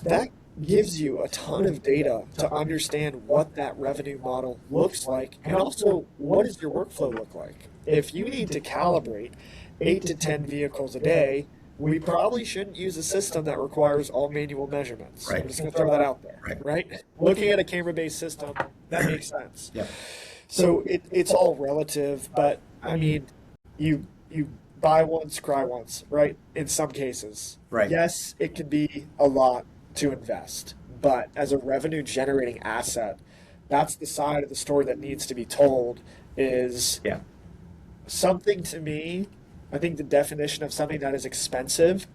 That gives you a ton of data to understand what that revenue model looks like, and also what does your workflow look like. If you need to calibrate 8 to 10 vehicles a day, we probably shouldn't use a system that requires all manual measurements. Right. I'm just going to throw that out there, right? Looking at a camera-based system, that makes sense. Yeah. So it's all relative, but I mean, you buy once, cry once, right? In some cases. Right. Yes, it can be a lot to invest, but as a revenue-generating asset, that's the side of the story that needs to be told is something to me. I think the definition of something that is expensive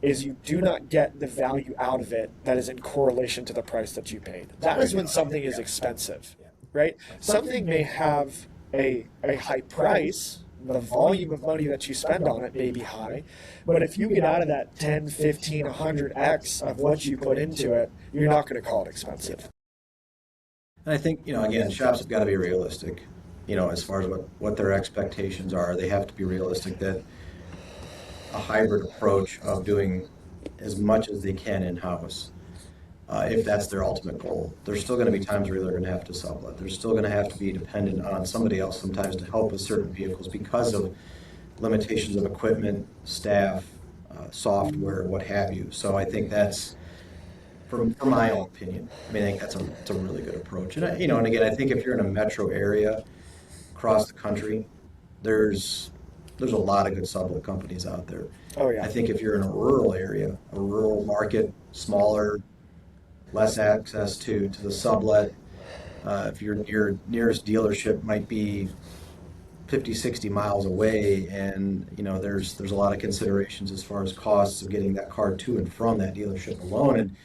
is you do not get the value out of it that is in correlation to the price that you paid. That is when something is expensive, right? Something may have a high price, the volume of money that you spend on it may be high, but if you get out of that 10, 15, 100x of what you put into it, you're not going to call it expensive. And I think, again, shops have got to be realistic. As far as what their expectations are, they have to be realistic that a hybrid approach of doing as much as they can in-house, if that's their ultimate goal. There's still going to be times where they're going to have to sublet. There's still going to have to be dependent on somebody else sometimes to help with certain vehicles because of limitations of equipment, staff, software, what have you. So I think that's, from my own opinion, I think that's a really good approach. And, and again, I think if you're in a metro area, across the country, there's a lot of good sublet companies out there. Oh yeah. I think if you're in a rural area, a rural market, smaller, less access to the sublet, if your nearest dealership might be 50, 60 miles away, and there's a lot of considerations as far as costs of getting that car to and from that dealership alone, and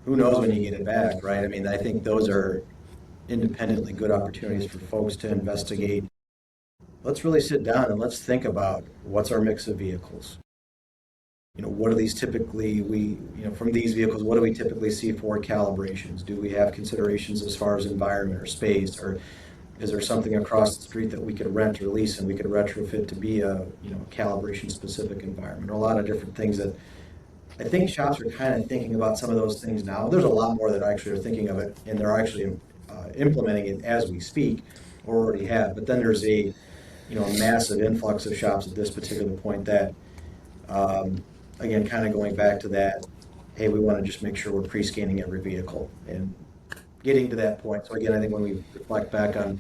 who knows when you get it back, right? I think those are independently good opportunities for folks to investigate. Let's really sit down and let's think about what's our mix of vehicles. What are these typically, from these vehicles, what do we typically see for calibrations? Do we have considerations as far as environment or space, or is there something across the street that we could rent or lease and we could retrofit to be a calibration specific environment, or a lot of different things that I think shops are kind of thinking about some of those things now. There's a lot more that actually are thinking of it, and they're actually implementing it as we speak, or already have. But then there's a massive influx of shops at this particular point that, again, kind of going back to that, hey, we want to just make sure we're pre-scanning every vehicle and getting to that point. So again, I think when we reflect back on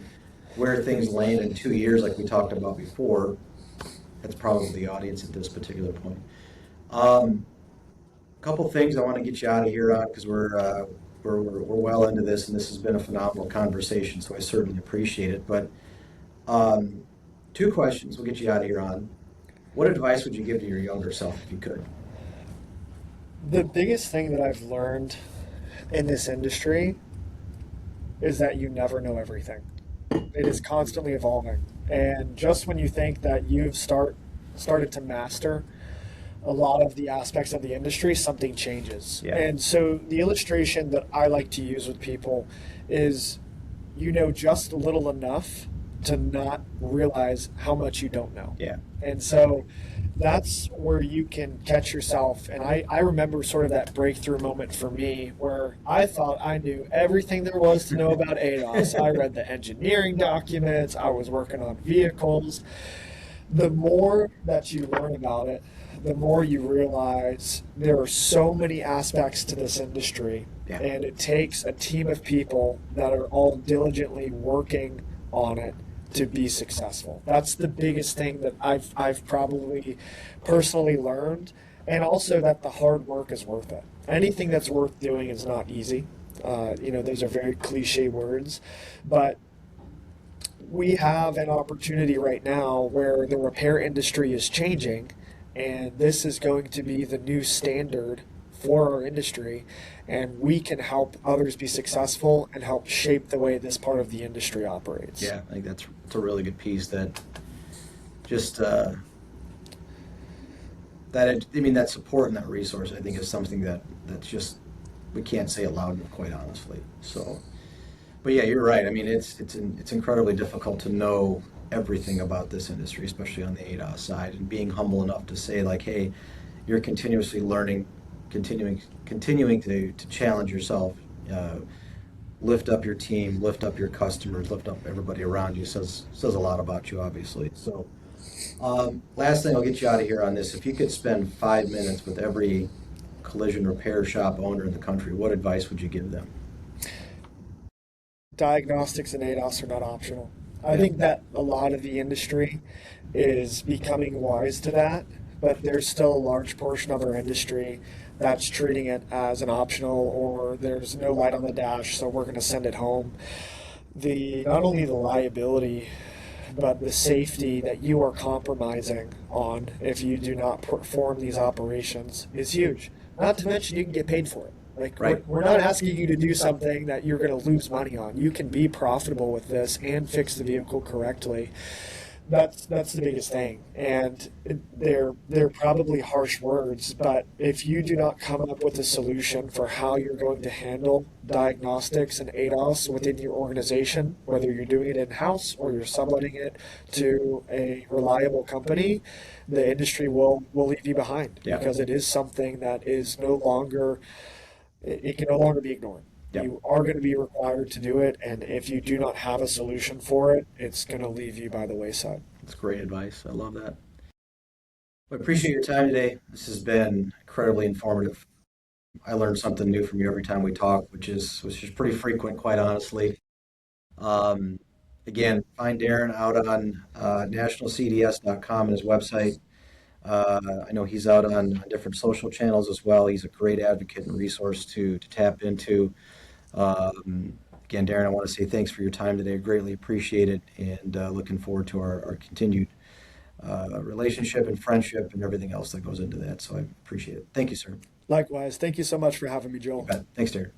where things land in 2 years, like we talked about before, that's probably the audience at this particular point. A couple things I want to get you out of here on because we're well into this, and this has been a phenomenal conversation, so I certainly appreciate it. But two questions we'll get you out of here on. What advice would you give to your younger self if you could? The biggest thing that I've learned in this industry is that you never know everything. It is constantly evolving. And just when you think that you've started to master a lot of the aspects of the industry, something changes. Yeah. And so the illustration that I like to use with people is you know just little enough to not realize how much you don't know. Yeah. And so that's where you can catch yourself. And I remember sort of that breakthrough moment for me where I thought I knew everything there was to know about ADAS. I read the engineering documents, I was working on vehicles. The more that you learn about it, the more you realize there are so many aspects to this industry. Yeah. And it takes a team of people that are all diligently working on it to be successful. That's the biggest thing that I've probably personally learned, and also that the hard work is worth it. Anything that's worth doing is not easy. Those are very cliche words, but we have an opportunity right now where the repair industry is changing, and this is going to be the new standard for our industry, and we can help others be successful and help shape the way this part of the industry operates. Yeah, I think that's a really good piece that just that support and that resource, I think, is something that's just we can't say it loud enough, quite honestly. So, but yeah, you're right. I mean, it's incredibly difficult to know everything about this industry, especially on the ADAS side, and being humble enough to say, like, hey, you're continuously learning, continuing to challenge yourself, lift up your team, lift up your customers, lift up everybody around you. Says a lot about you, obviously. So, last thing, I'll get you out of here on this. If you could spend 5 minutes with every collision repair shop owner in the country, what advice would you give them? Diagnostics and ADAS are not optional. I think that a lot of the industry is becoming wise to that, but there's still a large portion of our industry that's treating it as an optional, or there's no light on the dash, so we're going to send it home. Not only the liability, but the safety that you are compromising on if you do not perform these operations is huge. Not to mention you can get paid for it. Right. We're not asking you to do something that you're going to lose money on. You can be profitable with this and fix the vehicle correctly. That's the biggest thing. And they're probably harsh words, but if you do not come up with a solution for how you're going to handle diagnostics and ADAS within your organization, whether you're doing it in-house or you're subletting it to a reliable company, the industry will leave you behind. Yeah. Because it is something that is it can no longer be ignored. Yep. You are going to be required to do it, and if you do not have a solution for it, it's going to leave you by the wayside. That's great advice. I love that. I appreciate your time today. This has been incredibly informative. I learn something new from you every time we talk, which is pretty frequent, quite honestly. Again, find Darren out on nationalcds.com and his website. I know he's out on different social channels as well. He's a great advocate and resource to tap into. Again, Darren, I want to say thanks for your time today. I greatly appreciate it, and looking forward to our continued relationship and friendship and everything else that goes into that. So I appreciate it. Thank you, sir. Likewise, thank you so much for having me, Joel. You bet. Thanks, Darren.